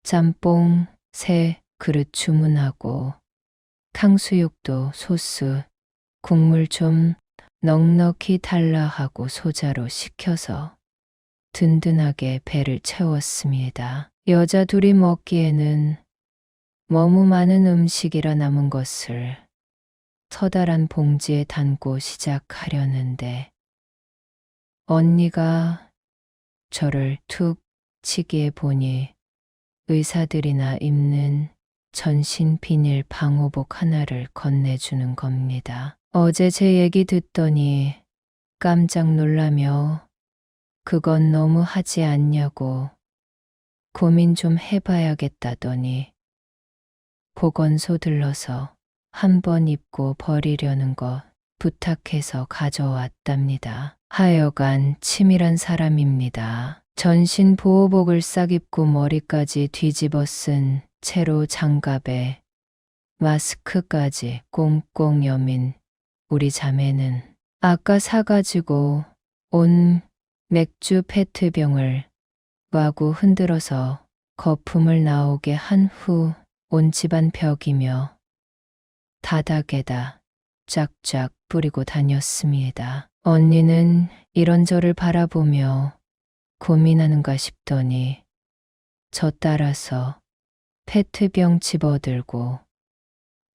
짬뽕 3그릇 주문하고 탕수육도 소스, 국물 좀 넉넉히 달라 하고 소자로 시켜서 든든하게 배를 채웠습니다. 여자 둘이 먹기에는 너무 많은 음식이라 남은 것을 커다란 봉지에 담고 시작하려는데 언니가 저를 툭 치기에 보니 의사들이나 입는 전신 비닐 방호복 하나를 건네주는 겁니다. 어제 제 얘기 듣더니 깜짝 놀라며 그건 너무 하지 않냐고 고민 좀 해봐야겠다더니 보건소 들러서 한 번 입고 버리려는 것 부탁해서 가져왔답니다. 하여간 치밀한 사람입니다. 전신 보호복을 싹 입고 머리까지 뒤집어 쓴 채로 장갑에 마스크까지 꽁꽁 여민 우리 자매는 아까 사가지고 온 맥주 페트병을 마구 흔들어서 거품을 나오게 한 후 온 집안 벽이며 바닥에다 쫙쫙 뿌리고 다녔습니다. 언니는 이런 저를 바라보며 고민하는가 싶더니 저 따라서 페트병 집어들고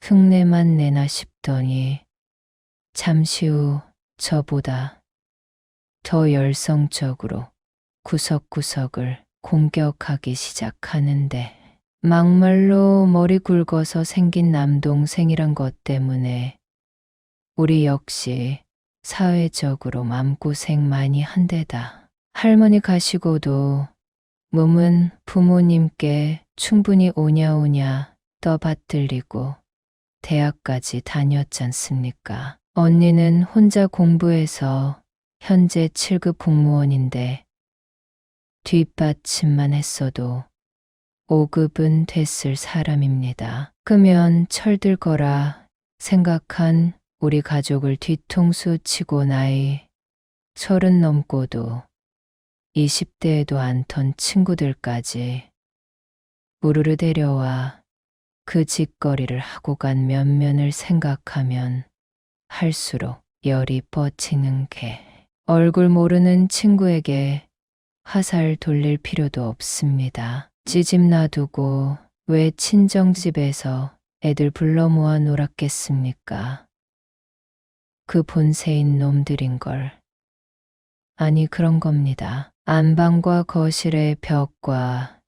흉내만 내나 싶더니 잠시 후 저보다 더 열성적으로 구석구석을 공격하기 시작하는데 막말로 머리 굵어서 생긴 남동생이란 것 때문에 우리 역시 사회적으로 맘고생 많이 한 데다 할머니 가시고도 몸은 부모님께 충분히 오냐오냐 떠받들리고 대학까지 다녔잖습니까? 언니는 혼자 공부해서 현재 7급 공무원인데 뒷받침만 했어도 5급은 됐을 사람입니다. 크면 철들 거라 생각한 우리 가족을 뒤통수 치고 나이 30 넘고도 20대에도 않던 친구들까지 우르르 데려와 그 짓거리를 하고 간 면면을 생각하면 할수록 열이 뻗치는 게 얼굴 모르는 친구에게 화살 돌릴 필요도 없습니다. 지집 놔두고 왜 친정집에서 애들 불러 모아 놀았겠습니까? 그 본세인 놈들인걸. 아니 그런 겁니다. 안방과 거실의 벽과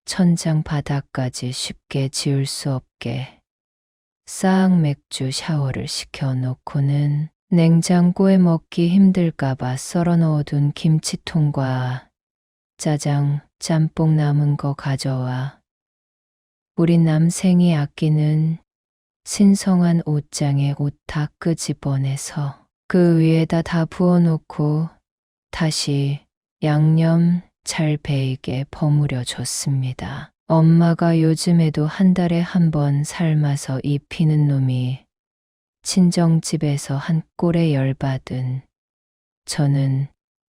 천장 바닥까지 쉽게 지울 수 없게 싹 맥주 샤워를 시켜놓고는 냉장고에 먹기 힘들까봐 썰어 넣어둔 김치통과 짜장, 짬뽕 남은 거 가져와 우리 남생이 아끼는 신성한 옷장에 옷 다 끄집어내서 그 위에다 다 부어놓고 다시 양념 잘 배이게 버무려 줬습니다. 엄마가 요즘에도 한 달에 한 번 삶아서 입히는 놈이 친정집에서 한 꼴에 열받은 저는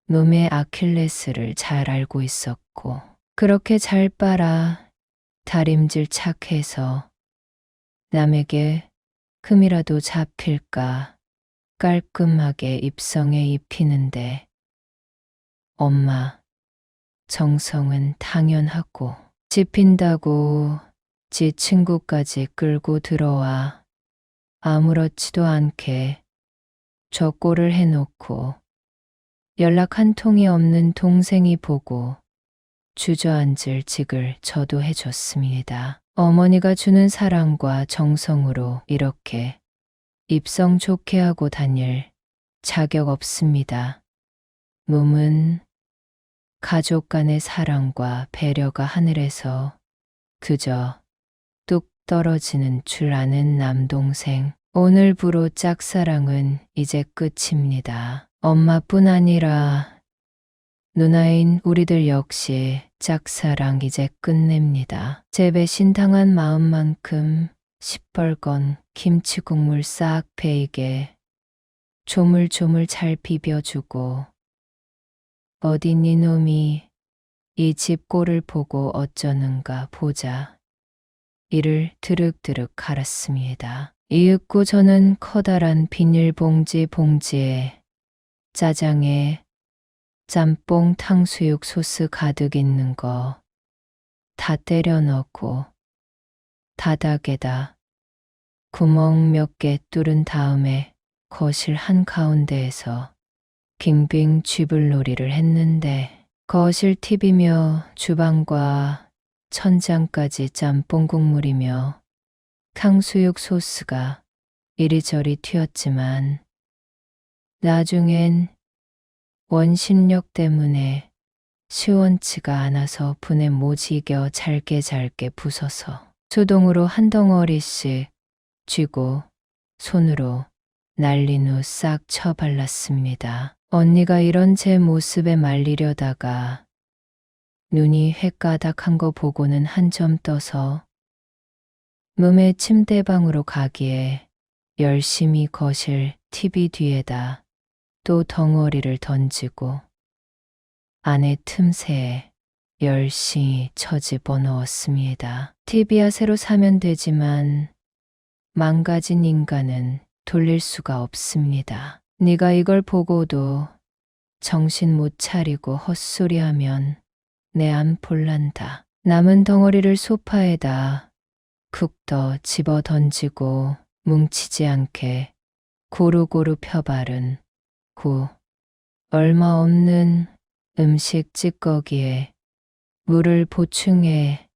놈의 아킬레스를 잘 알고 있었고 그렇게 잘 빨아 다림질 착해서 남에게 흠이라도 잡힐까 깔끔하게 입성에 입히는데 엄마 정성은 당연하고 집힌다고 지 친구까지 끌고 들어와 아무렇지도 않게 저 꼴을 해놓고 연락 한 통이 없는 동생이 보고 주저앉을 직을 저도 해줬습니다. 어머니가 주는 사랑과 정성으로 이렇게 입성 좋게 하고 다닐 자격 없습니다. 몸은 가족 간의 사랑과 배려가 하늘에서 그저 뚝 떨어지는 줄 아는 남동생. 오늘부로 짝사랑은 이제 끝입니다. 엄마뿐 아니라 누나인 우리들 역시 짝사랑 이제 끝냅니다. 제 배신당한 마음만큼 시뻘건 김치 국물 싹 배이게 조물조물 잘 비벼주고 어디 니 놈이 이 집 꼴을 보고 어쩌는가 보자. 이를 드륵드륵 갈았습니다. 이윽고 저는 커다란 비닐봉지에 짜장에 짬뽕 탕수육 소스 가득 있는 거 다 때려 넣고 바닥에다 구멍 몇 개 뚫은 다음에 거실 한가운데에서 빙빙 쥐불놀이를 했는데 거실 TV며 주방과 천장까지 짬뽕 국물이며 탕수육 소스가 이리저리 튀었지만 나중엔 원심력 때문에 시원치가 않아서 분에 못 이겨 잘게 부숴서 수동으로 한 덩어리씩 쥐고 손으로 날린 후 싹 쳐발랐습니다. 언니가 이런 제 모습에 말리려다가 눈이 헷가닥한 거 보고는 한 점 떠서 놈의 침대방으로 가기에 열심히 거실 TV 뒤에다 또 덩어리를 던지고 안에 틈새에 열심히 쳐집어 넣었습니다. TV야 새로 사면 되지만 망가진 인간은 돌릴 수가 없습니다. 네가 이걸 보고도 정신 못 차리고 헛소리하면 내 안 볼란다. 남은 덩어리를 소파에다 쿡 집어 던지고 뭉치지 않게 고루고루 펴바른 고 얼마 없는 음식 찌꺼기에 물을 보충해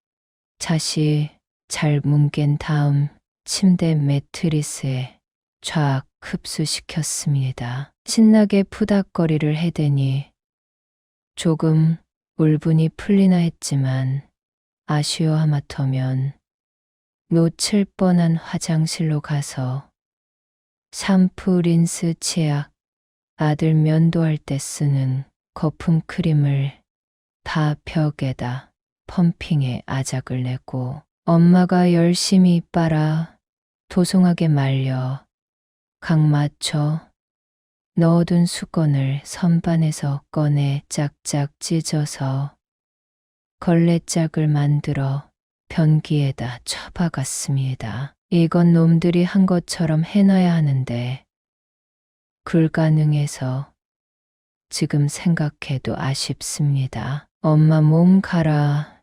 자시 잘 뭉갠 다음 침대 매트리스에 쫙 흡수시켰습니다. 신나게 푸닥거리를 해대니 조금 울분이 풀리나 했지만 아쉬워 하마터면 놓칠 뻔한 화장실로 가서 샴푸, 린스, 치약, 아들 면도할 때 쓰는 거품 크림을 다 벽에다 펌핑해 아작을 내고 엄마가 열심히 빨아 도송하게 말려 각 맞춰 넣어둔 수건을 선반에서 꺼내 짝짝 찢어서 걸레짝을 만들어 변기에다 쳐박았습니다. 이건 놈들이 한 것처럼 해놔야 하는데 불가능해서 지금 생각해도 아쉽습니다. 엄마 몸 가라.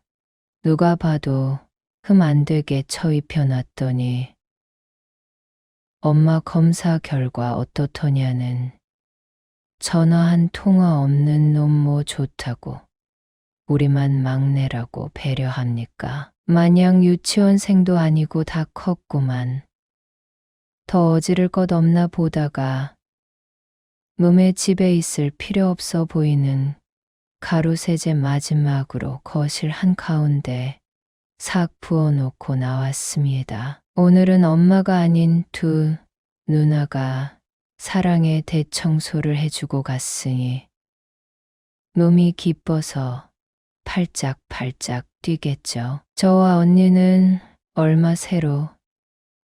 누가 봐도 흠 안 되게 처입혀놨더니 엄마 검사 결과 어떻더냐는 전화 한 통화 없는 놈 뭐 좋다고 우리만 막내라고 배려합니까? 마냥 유치원생도 아니고 다 컸구만. 더 어지를 것 없나 보다가 놈의 집에 있을 필요 없어 보이는 가로세제 마지막으로 거실 한가운데 싹 부어놓고 나왔습니다. 오늘은 엄마가 아닌 두 누나가 사랑의 대청소를 해주고 갔으니 놈이 기뻐서 팔짝팔짝 뛰겠죠. 저와 언니는 얼마 새로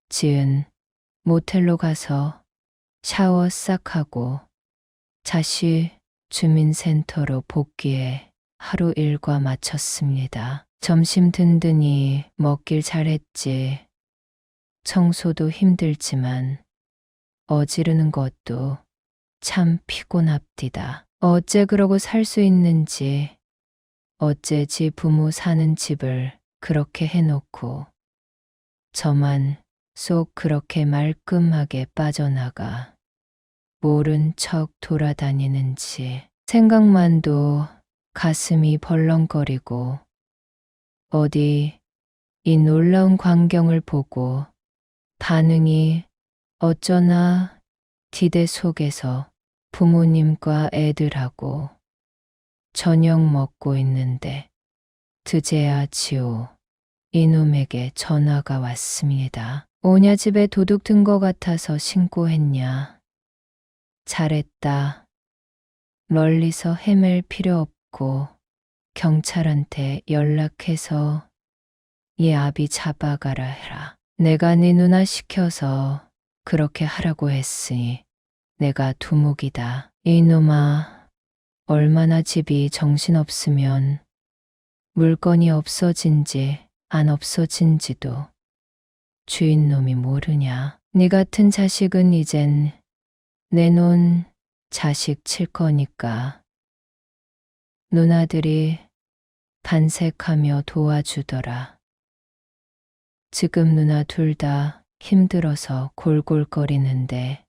지은 모텔로 가서 샤워 싹 하고 다시 주민센터로 복귀해 하루 일과 마쳤습니다. 점심 든든히 먹길 잘했지. 청소도 힘들지만 어지르는 것도 참 피곤합디다. 어째 그러고 살 수 있는지, 어째 지 부모 사는 집을 그렇게 해놓고 저만 쏙 그렇게 말끔하게 빠져나가 모른 척 돌아다니는지 생각만도 가슴이 벌렁거리고 어디 이 놀라운 광경을 보고 반응이 어쩌나 디대 속에서 부모님과 애들하고 저녁 먹고 있는데 드제야 지오 이놈에게 전화가 왔습니다. 오냐 집에 도둑 든 거 같아서 신고했냐. 잘했다. 멀리서 헤맬 필요 없고 경찰한테 연락해서 얘 아비 잡아가라 해라. 내가 네 누나 시켜서 그렇게 하라고 했으니 내가 두목이다. 이놈아, 얼마나 집이 정신없으면 물건이 없어진지 안 없어진지도 주인놈이 모르냐. 네 같은 자식은 이젠 내 논 자식 칠 거니까 누나들이 반색하며 도와주더라. 지금 누나 둘 다 힘들어서 골골거리는데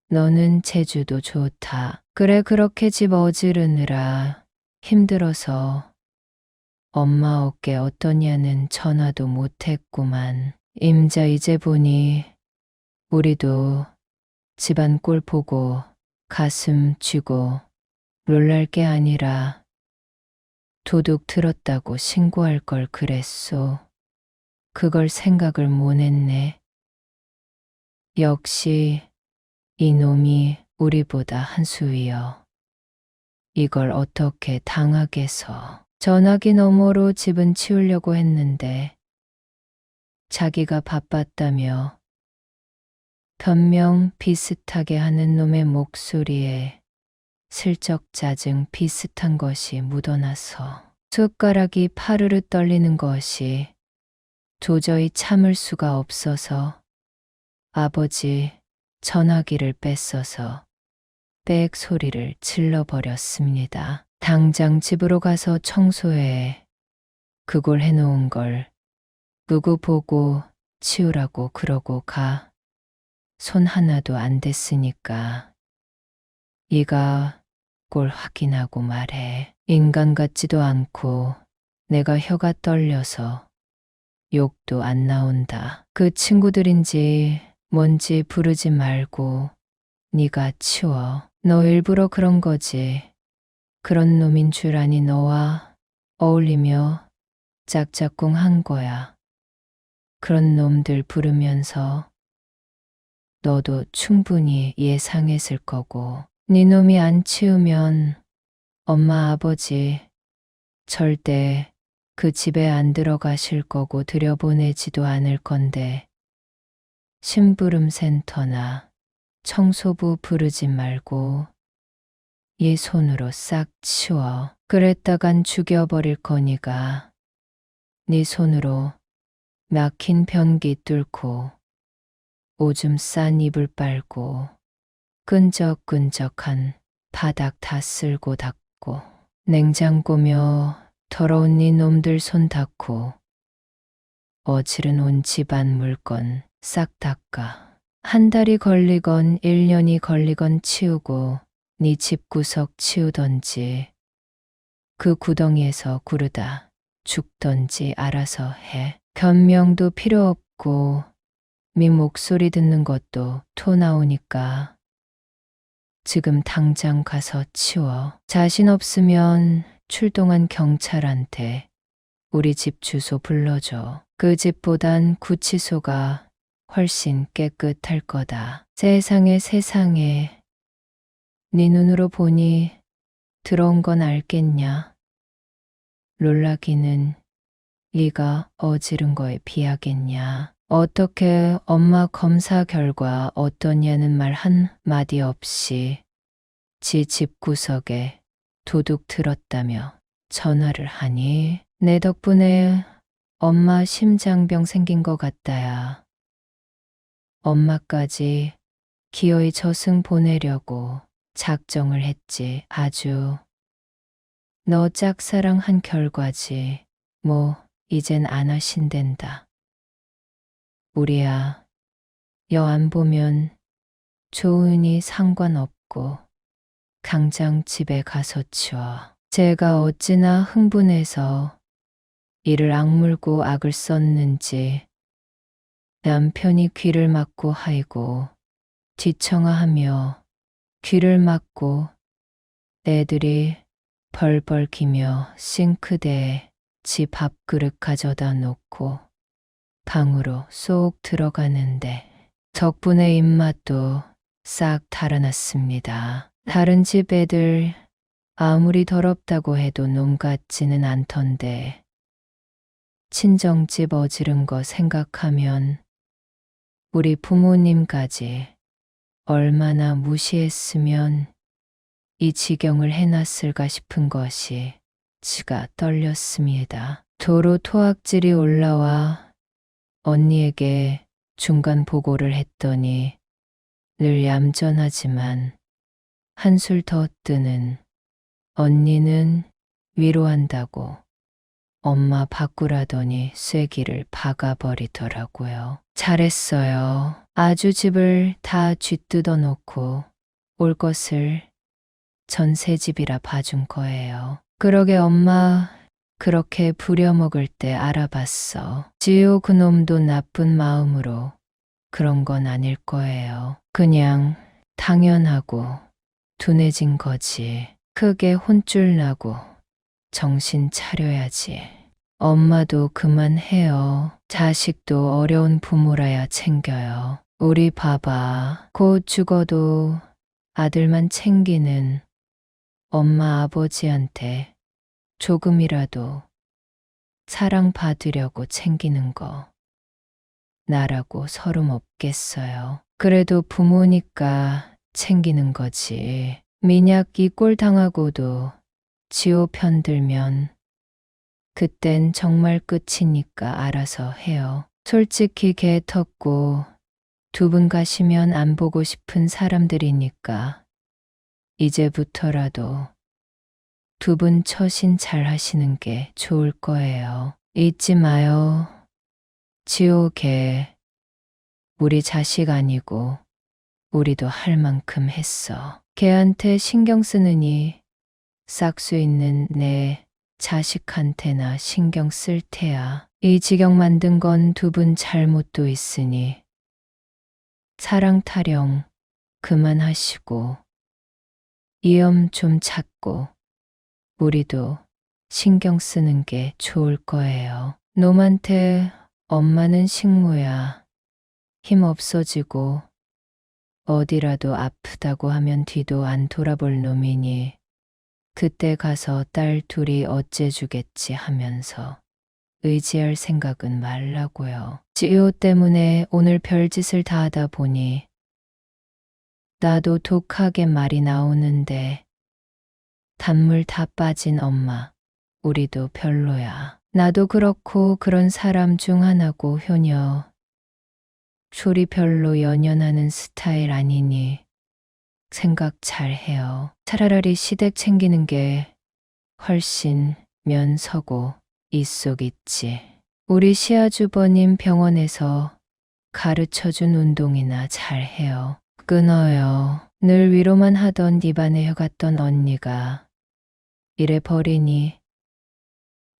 너는 제주도 좋다. 그래 그렇게 집 어지르느라 힘들어서 엄마 어깨 어떠냐는 전화도 못했구만. 임자 이제 보니 우리도 집안 꼴 보고 가슴 쥐고 놀랄 게 아니라 도둑 들었다고 신고할 걸 그랬소. 그걸 생각을 못 했네. 역시 이놈이 우리보다 한 수 위여. 이걸 어떻게 당하겠어. 전화기 너머로 집은 치우려고 했는데 자기가 바빴다며 변명 비슷하게 하는 놈의 목소리에 슬쩍 짜증 비슷한 것이 묻어나서 숟가락이 파르르 떨리는 것이 도저히 참을 수가 없어서 아버지 전화기를 뺏어서 빽 소리를 질러버렸습니다. 당장 집으로 가서 청소해. 그걸 해놓은 걸 누구 보고 치우라고 그러고 가. 손 하나도 안 댔으니까. 이가 꼴 확인하고 말해. 인간 같지도 않고 내가 혀가 떨려서 욕도 안 나온다. 그 친구들인지 뭔지 부르지 말고 네가 치워. 너 일부러 그런 거지. 그런 놈인 줄 아니 너와 어울리며 짝짝꿍 한 거야. 그런 놈들 부르면서 너도 충분히 예상했을 거고 네 놈이 안 치우면 엄마 아버지 절대 그 집에 안 들어가실 거고 들여보내지도 않을 건데 심부름 센터나 청소부 부르지 말고 얘 손으로 싹 치워. 그랬다간 죽여버릴 거니가 네 손으로 막힌 변기 뚫고 오줌 싼 이불 빨고 끈적끈적한 바닥 다 쓸고 닦고 냉장고며 더러운 네 놈들 손 닦고 어지른 온 집안 물건 싹 닦아. 한 달이 걸리건 1년이 걸리건 치우고 네 집구석 치우던지 그 구덩이에서 구르다 죽던지 알아서 해. 변명도 필요 없고 네 목소리 듣는 것도 토 나오니까 지금 당장 가서 치워. 자신 없으면 출동한 경찰한테 우리 집 주소 불러줘. 그 집보단 구치소가 훨씬 깨끗할 거다. 세상에 네 눈으로 보니 들어온 건 알겠냐? 놀라기는 네가 어지른 거에 비하겠냐? 어떻게 엄마 검사 결과 어떠냐는 말 한마디 없이 지 집구석에 도둑 들었다며 전화를 하니 내 덕분에 엄마 심장병 생긴 것 같다야. 엄마까지 기어이 저승 보내려고 작정을 했지. 아주 너 짝사랑한 결과지. 뭐 이젠 안 하신댄다. 우리야 여 안 보면 좋으니 상관없고 당장 집에 가서 치워. 제가 어찌나 흥분해서 이를 악물고 악을 썼는지 남편이 귀를 막고 하이고 뒤청아하며 귀를 막고 애들이 벌벌 기며 싱크대에 지 밥그릇 가져다 놓고 방으로 쏙 들어가는데 덕분에 입맛도 싹 달아났습니다. 다른 집 애들 아무리 더럽다고 해도 놈 같지는 않던데 친정집 어지른 거 생각하면 우리 부모님까지 얼마나 무시했으면 이 지경을 해놨을까 싶은 것이 지가 떨렸습니다. 도로 토악질이 올라와 언니에게 중간 보고를 했더니 늘 얌전하지만 한술 더 뜨는 언니는 위로한다고 엄마 바꾸라더니 쐐기를 박아버리더라고요. 잘했어요. 아주 집을 다 쥐뜯어 놓고 올 것을 전세집이라 봐준 거예요. 그러게 엄마 그렇게 부려먹을 때 알아봤어. 지호 그놈도 나쁜 마음으로 그런 건 아닐 거예요. 그냥 당연하고 둔해진 거지. 크게 혼쭐 나고 정신 차려야지. 엄마도 그만해요. 자식도 어려운 부모라야 챙겨요. 우리 봐봐. 곧 죽어도 아들만 챙기는 엄마 아버지한테 조금이라도 사랑받으려고 챙기는 거 나라고 서름 없겠어요. 그래도 부모니까 챙기는 거지. 민약 이 꼴 당하고도 지호 편들면 그땐 정말 끝이니까 알아서 해요. 솔직히 개 텄고 두 분 가시면 안 보고 싶은 사람들이니까 이제부터라도 두 분 처신 잘 하시는 게 좋을 거예요. 잊지 마요. 지호 걔 우리 자식 아니고 우리도 할 만큼 했어. 걔한테 신경 쓰느니 싹수 있는 내 자식한테나 신경 쓸 테야. 이 지경 만든 건 두 분 잘못도 있으니 사랑 타령 그만하시고 이염 좀 찾고 우리도 신경 쓰는 게 좋을 거예요. 놈한테 엄마는 식모야. 힘 없어지고 어디라도 아프다고 하면 뒤도 안 돌아볼 놈이니 그때 가서 딸 둘이 어째주겠지 하면서 의지할 생각은 말라고요. 지효 때문에 오늘 별짓을 다 하다 보니 나도 독하게 말이 나오는데 단물 다 빠진 엄마, 우리도 별로야. 나도 그렇고 그런 사람 중 하나고 효녀. 소리 별로 연연하는 스타일 아니니 생각 잘 해요. 차라리 시댁 챙기는 게 훨씬 면서고 이속 있지. 우리 시아주버님 병원에서 가르쳐준 운동이나 잘 해요. 끊어요. 늘 위로만 하던 입안에 혀갔던 언니가 이래 버리니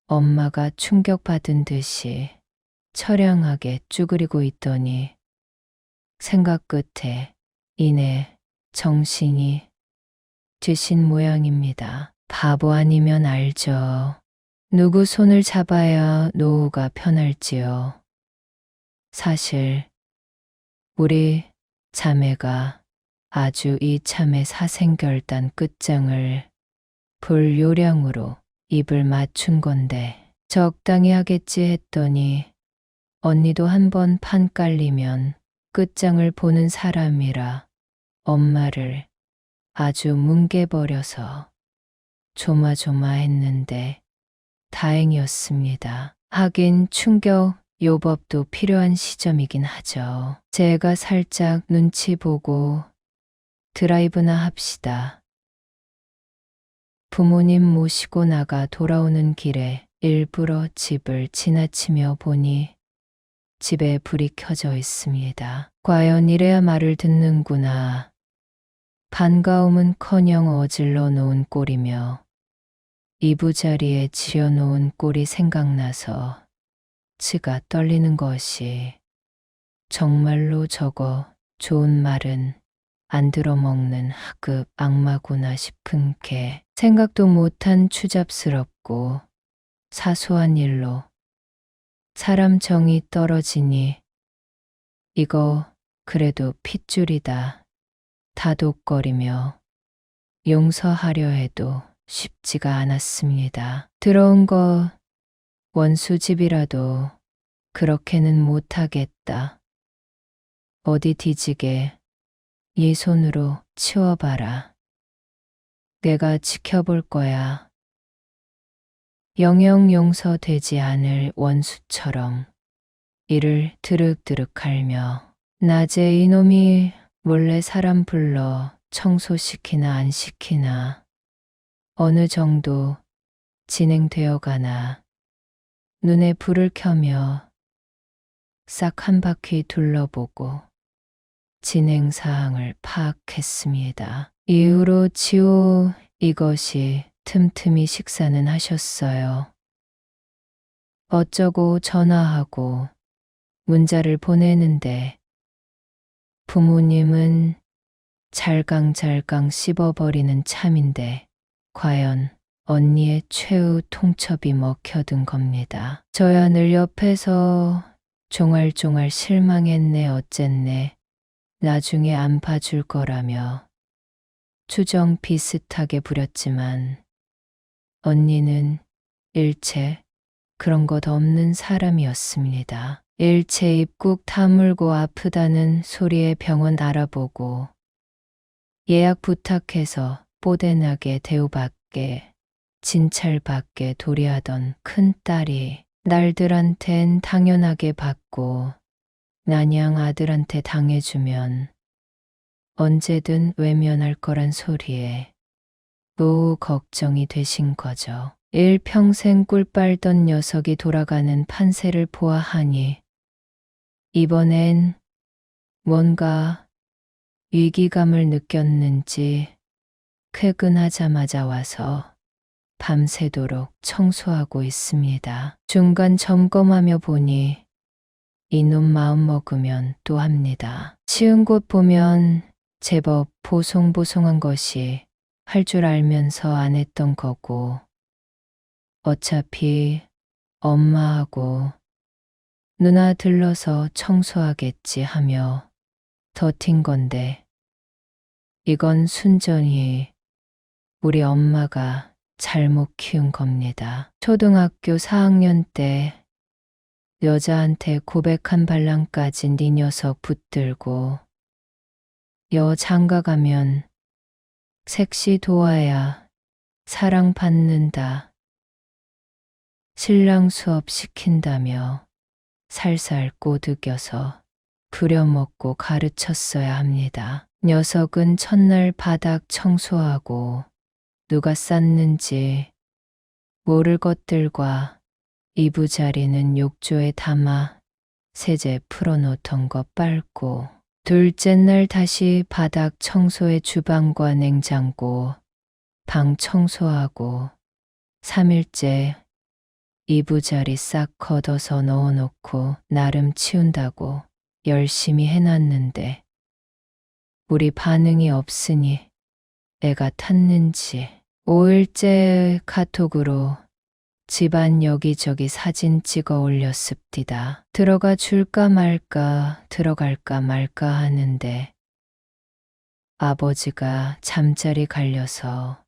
엄마가 충격받은 듯이 처량하게 쭈그리고 있더니 생각 끝에 이내 정신이 드신 모양입니다. 바보 아니면 알죠. 누구 손을 잡아야 노후가 편할지요. 사실 우리 자매가 아주 이참에 사생결단 끝장을 볼 요량으로 입을 맞춘 건데 적당히 하겠지 했더니 언니도 한번 판 깔리면 끝장을 보는 사람이라 엄마를 아주 뭉개버려서 조마조마했는데 다행이었습니다. 하긴 충격 요법도 필요한 시점이긴 하죠. 제가 살짝 눈치 보고 드라이브나 합시다. 부모님 모시고 나가 돌아오는 길에 일부러 집을 지나치며 보니 집에 불이 켜져 있습니다. 과연 이래야 말을 듣는구나. 반가움은커녕 어질러 놓은 꼴이며 이부자리에 지어놓은 꼴이 생각나서 치가 떨리는 것이 정말로 저거 좋은 말은 안 들어먹는 하급 악마구나 싶은 게 생각도 못한 추잡스럽고 사소한 일로 사람 정이 떨어지니 이거 그래도 핏줄이다 다독거리며 용서하려 해도 쉽지가 않았습니다. 들어온 거 원수집이라도 그렇게는 못하겠다. 어디 뒤지게 이 손으로 치워봐라. 내가 지켜볼 거야. 영영 용서되지 않을 원수처럼 이를 드륵드륵 갈며 낮에 이놈이 몰래 사람 불러 청소시키나 안 시키나 어느 정도 진행되어 가나 눈에 불을 켜며 싹 한 바퀴 둘러보고 진행 사항을 파악했습니다. 이후로 지호 이것이 틈틈이 식사는 하셨어요. 어쩌고 전화하고 문자를 보내는데 부모님은 잘강잘강 씹어버리는 참인데 과연 언니의 최후 통첩이 먹혀든 겁니다. 저야 늘 옆에서 종알종알 실망했네 어쨌네 나중에 안 봐줄 거라며 추정 비슷하게 부렸지만 언니는 일체 그런 것 없는 사람이었습니다. 일체 입 꾹 다물고 아프다는 소리에 병원 알아보고 예약 부탁해서 뽀대나게 대우받게 진찰받게 도리하던 큰딸이 날들한텐 당연하게 받고 난양 아들한테 당해주면 언제든 외면할 거란 소리에 노후 걱정이 되신 거죠. 일평생 꿀 빨던 녀석이 돌아가는 판세를 보아하니 이번엔 뭔가 위기감을 느꼈는지 퇴근하자마자 와서 밤새도록 청소하고 있습니다. 중간 점검하며 보니 이놈 마음 먹으면 또 합니다. 치운 곳 보면 제법 보송보송한 것이 할 줄 알면서 안 했던 거고 어차피 엄마하고 누나 들러서 청소하겠지 하며 더틴 건데 이건 순전히 우리 엄마가 잘못 키운 겁니다. 초등학교 4학년 때 여자한테 고백한 발랑까지 네 녀석 붙들고 여 장가가면 색시 도와야 사랑받는다. 신랑 수업 시킨다며 살살 꼬드겨서 부려먹고 가르쳤어야 합니다. 녀석은 첫날 바닥 청소하고 누가 쌌는지 모를 것들과 이부자리는 욕조에 담아 세제 풀어놓던 거 빨고 둘째 날 다시 바닥 청소에 주방과 냉장고, 방 청소하고 3일째 이부자리 싹 걷어서 넣어놓고 나름 치운다고 열심히 해놨는데 우리 반응이 없으니 애가 탔는지 5일째 카톡으로 집안 여기저기 사진 찍어 올렸습디다. 들어가 줄까 말까 들어갈까 말까 하는데 아버지가 잠자리 갈려서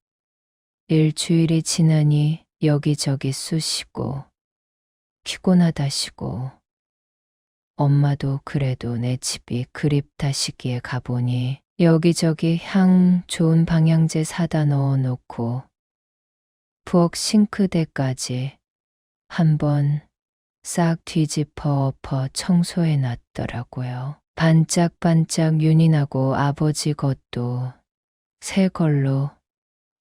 일주일이 지나니 여기저기 쑤시고 피곤하다시고 엄마도 그래도 내 집이 그립다시기에 가보니 여기저기 향 좋은 방향제 사다 넣어놓고 부엌 싱크대까지 한번 싹 뒤집어 엎어 청소해 놨더라고요. 반짝반짝 윤이 나고 아버지 것도 새 걸로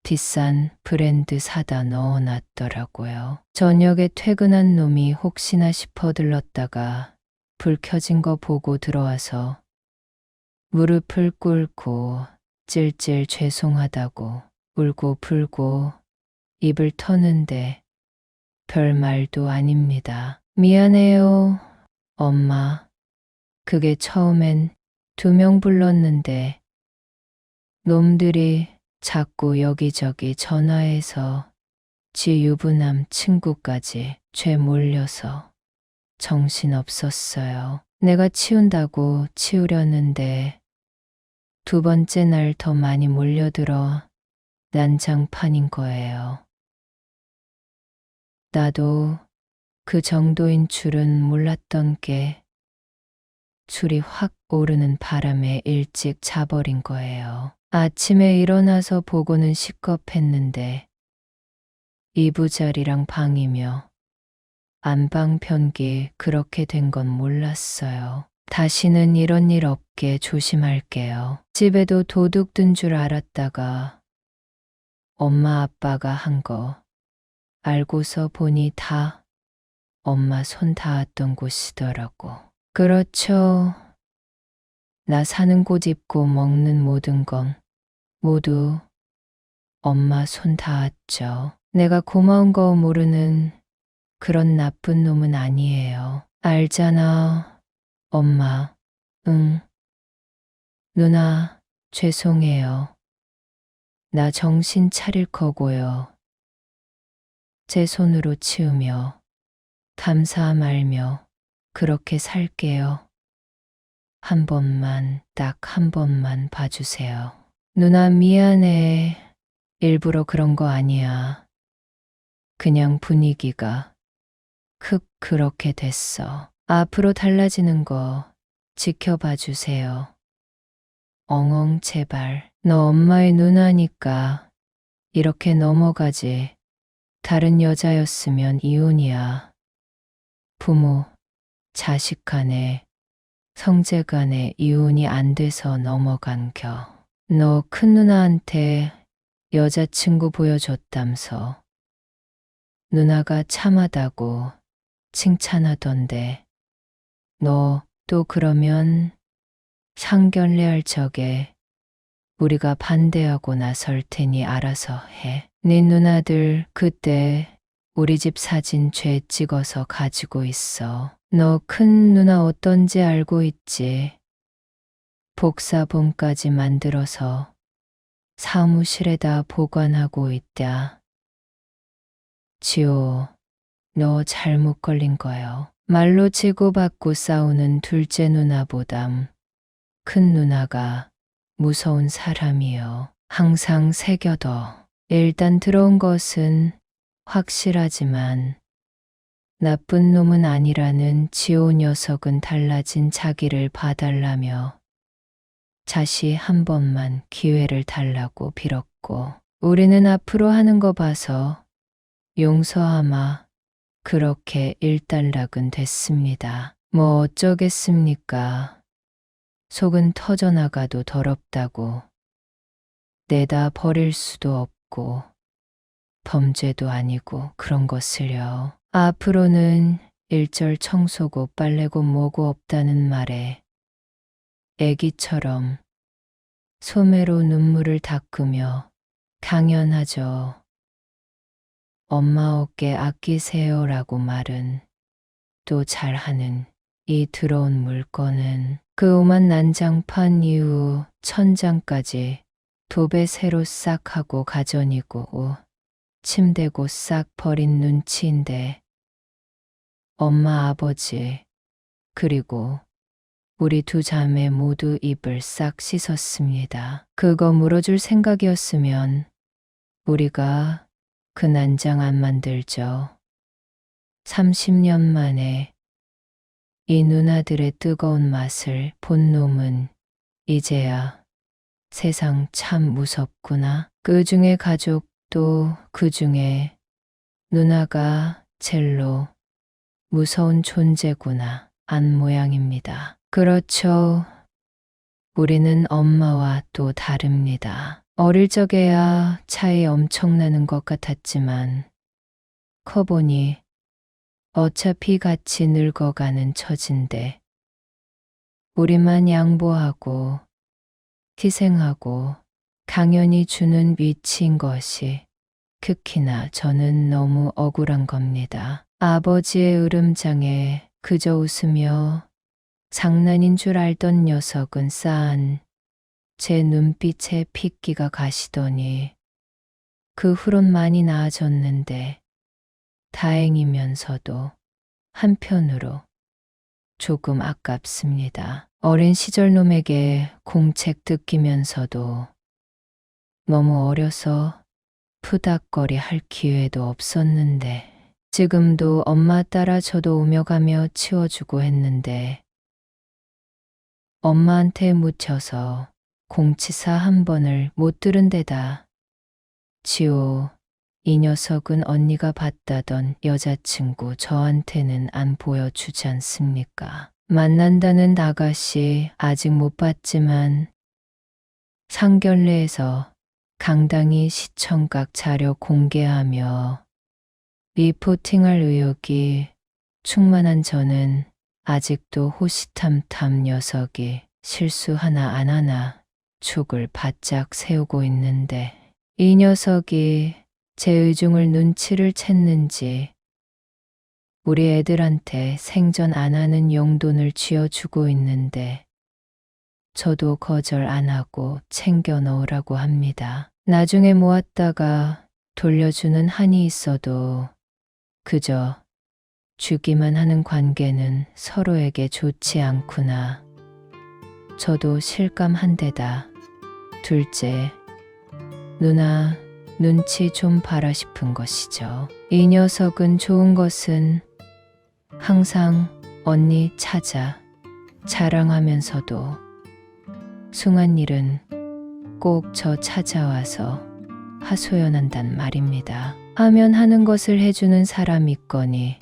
비싼 브랜드 사다 넣어 놨더라고요. 저녁에 퇴근한 놈이 혹시나 싶어 들렀다가 불 켜진 거 보고 들어와서 무릎을 꿇고 찔찔 죄송하다고 울고 불고 입을 터는데 별 말도 아닙니다. 미안해요, 엄마. 그게 처음엔 2명 불렀는데 놈들이 자꾸 여기저기 전화해서 지 유부남 친구까지 죄 몰려서 정신없었어요. 내가 치운다고 치우려는데 2번째 날 더 많이 몰려들어 난장판인 거예요. 나도 그 정도인 줄은 몰랐던 게 술이 확 오르는 바람에 일찍 자버린 거예요. 아침에 일어나서 보고는 시겁했는데 이부자리랑 방이며 안방 변기 그렇게 된 건 몰랐어요. 다시는 이런 일 없게 조심할게요. 집에도 도둑 든 줄 알았다가 엄마 아빠가 한 거 알고서 보니 다 엄마 손 닿았던 곳이더라고. 그렇죠. 나 사는 곳 입고 먹는 모든 건 모두 엄마 손 닿았죠. 내가 고마운 거 모르는 그런 나쁜 놈은 아니에요. 알잖아, 엄마. 응. 누나, 죄송해요. 나 정신 차릴 거고요. 제 손으로 치우며 감사함 알며 그렇게 살게요. 한 번만, 딱 한 번만 봐주세요. 누나 미안해. 일부러 그런 거 아니야. 그냥 분위기가 그렇게 됐어. 앞으로 달라지는 거 지켜봐 주세요. 엉엉 제발. 너 엄마의 누나니까 이렇게 넘어가지. 다른 여자였으면 이혼이야. 부모, 자식 간에, 성재 간에 이혼이 안 돼서 넘어간 겨. 너 큰 누나한테 여자친구 보여줬담서. 누나가 참하다고 칭찬하던데. 너 또 그러면 상견례할 적에 우리가 반대하고 나설 테니 알아서 해. 네 누나들 그때 우리 집 사진 죄 찍어서 가지고 있어. 너 큰 누나 어떤지 알고 있지? 복사본까지 만들어서 사무실에다 보관하고 있다. 지호, 너 잘못 걸린 거요. 말로 치고받고 싸우는 둘째 누나보담 큰 누나가 무서운 사람이요. 항상 새겨둬. 일단 들어온 것은 확실하지만 나쁜 놈은 아니라는 지호 녀석은 달라진 자기를 봐달라며 자시 한 번만 기회를 달라고 빌었고 우리는 앞으로 하는 거 봐서 용서하마 그렇게 일단락은 됐습니다. 뭐 어쩌겠습니까. 속은 터져나가도 더럽다고 내다 버릴 수도 없고 범죄도 아니고 그런 것을요. 앞으로는 일절 청소고 빨래고 뭐고 없다는 말에 애기처럼 소매로 눈물을 닦으며 당연하죠. 엄마 어깨 아끼세요라고 말은 또 잘하는 이 들어온 물건은 그 오만 난장판 이후 천장까지 도배 새로 싹 하고 가전이고 침대고 싹 버린 눈치인데 엄마 아버지 그리고 우리 두 자매 모두 입을 싹 씻었습니다. 그거 물어줄 생각이었으면 우리가 그 난장 안 만들죠. 30년 만에 이 누나들의 뜨거운 맛을 본 놈은 이제야 세상 참 무섭구나. 그 중에 가족도 그 중에 누나가 젤로 무서운 존재구나 안 모양입니다. 그렇죠. 우리는 엄마와 또 다릅니다. 어릴 적에야 차이 엄청나는 것 같았지만 커보니 어차피 같이 늙어가는 처진데 우리만 양보하고 희생하고 당연히 주는 위치인 것이 특히나 저는 너무 억울한 겁니다. 아버지의 으름장에 그저 웃으며 장난인 줄 알던 녀석은 싸한 제 눈빛에 핏기가 가시더니 그 후론 많이 나아졌는데 다행이면서도 한편으로 조금 아깝습니다. 어린 시절 놈에게 공책 뜯기면서도 너무 어려서 푸닥거리 할 기회도 없었는데 지금도 엄마 따라 저도 오며가며 치워주고 했는데 엄마한테 묻혀서 공치사 한 번을 못 들은 데다 지호 이 녀석은 언니가 봤다던 여자친구 저한테는 안 보여주지 않습니까? 만난다는 아가씨 아직 못 봤지만 상견례에서 강당이 시청각 자료 공개하며 리포팅할 의욕이 충만한 저는 아직도 호시탐탐 녀석이 실수 하나 안 하나 촉을 바짝 세우고 있는데 이 녀석이 제 의중을 눈치를 챘는지 우리 애들한테 생전 안 하는 용돈을 쥐어주고 있는데 저도 거절 안 하고 챙겨 넣으라고 합니다. 나중에 모았다가 돌려주는 한이 있어도 그저 주기만 하는 관계는 서로에게 좋지 않구나. 저도 실감한 데다 둘째, 누나 눈치 좀 봐라 싶은 것이죠. 이 녀석은 좋은 것은 항상 언니 찾아 자랑하면서도 숭한 일은 꼭 저 찾아와서 하소연한단 말입니다. 하면 하는 것을 해주는 사람 있거니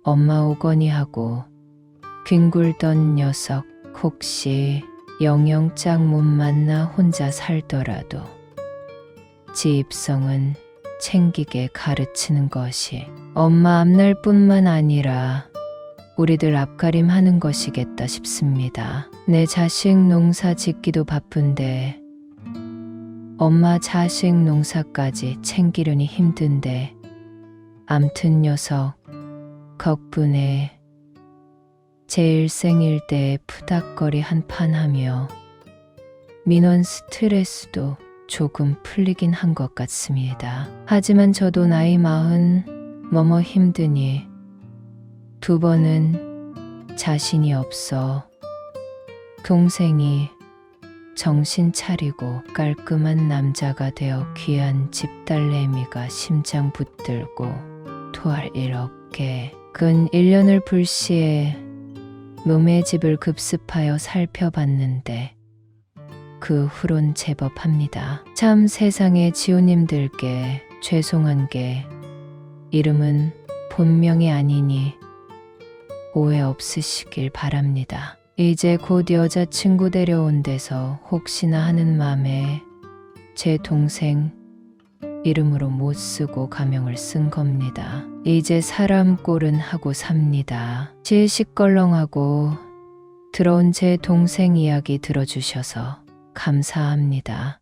엄마 오거니 하고 뒹굴던 녀석 혹시 영영짝 못 만나 혼자 살더라도 지 입성은 챙기게 가르치는 것이 엄마 앞날 뿐만 아니라 우리들 앞가림 하는 것이겠다 싶습니다. 내 자식 농사 짓기도 바쁜데 엄마 자식 농사까지 챙기려니 힘든데 암튼 녀석 덕분에 제 일생일 때에 푸닥거리 한판 하며 민원 스트레스도 조금 풀리긴 한 것 같습니다. 하지만 저도 나이 40 뭐뭐 힘드니 두 번은 자신이 없어 동생이 정신 차리고 깔끔한 남자가 되어 귀한 집딸내미가 심장 붙들고 토할 일 없게 근 1년을 불시에 놈의 집을 급습하여 살펴봤는데 그 후론 제법 합니다. 참 세상에 지호님들께 죄송한 게 이름은 본명이 아니니 오해 없으시길 바랍니다. 이제 곧 여자친구 데려온 데서 혹시나 하는 맘에 제 동생 이름으로 못 쓰고 가명을 쓴 겁니다. 이제 사람 꼴은 하고 삽니다. 시시껄렁하고 들어온 제 동생 이야기 들어주셔서 감사합니다.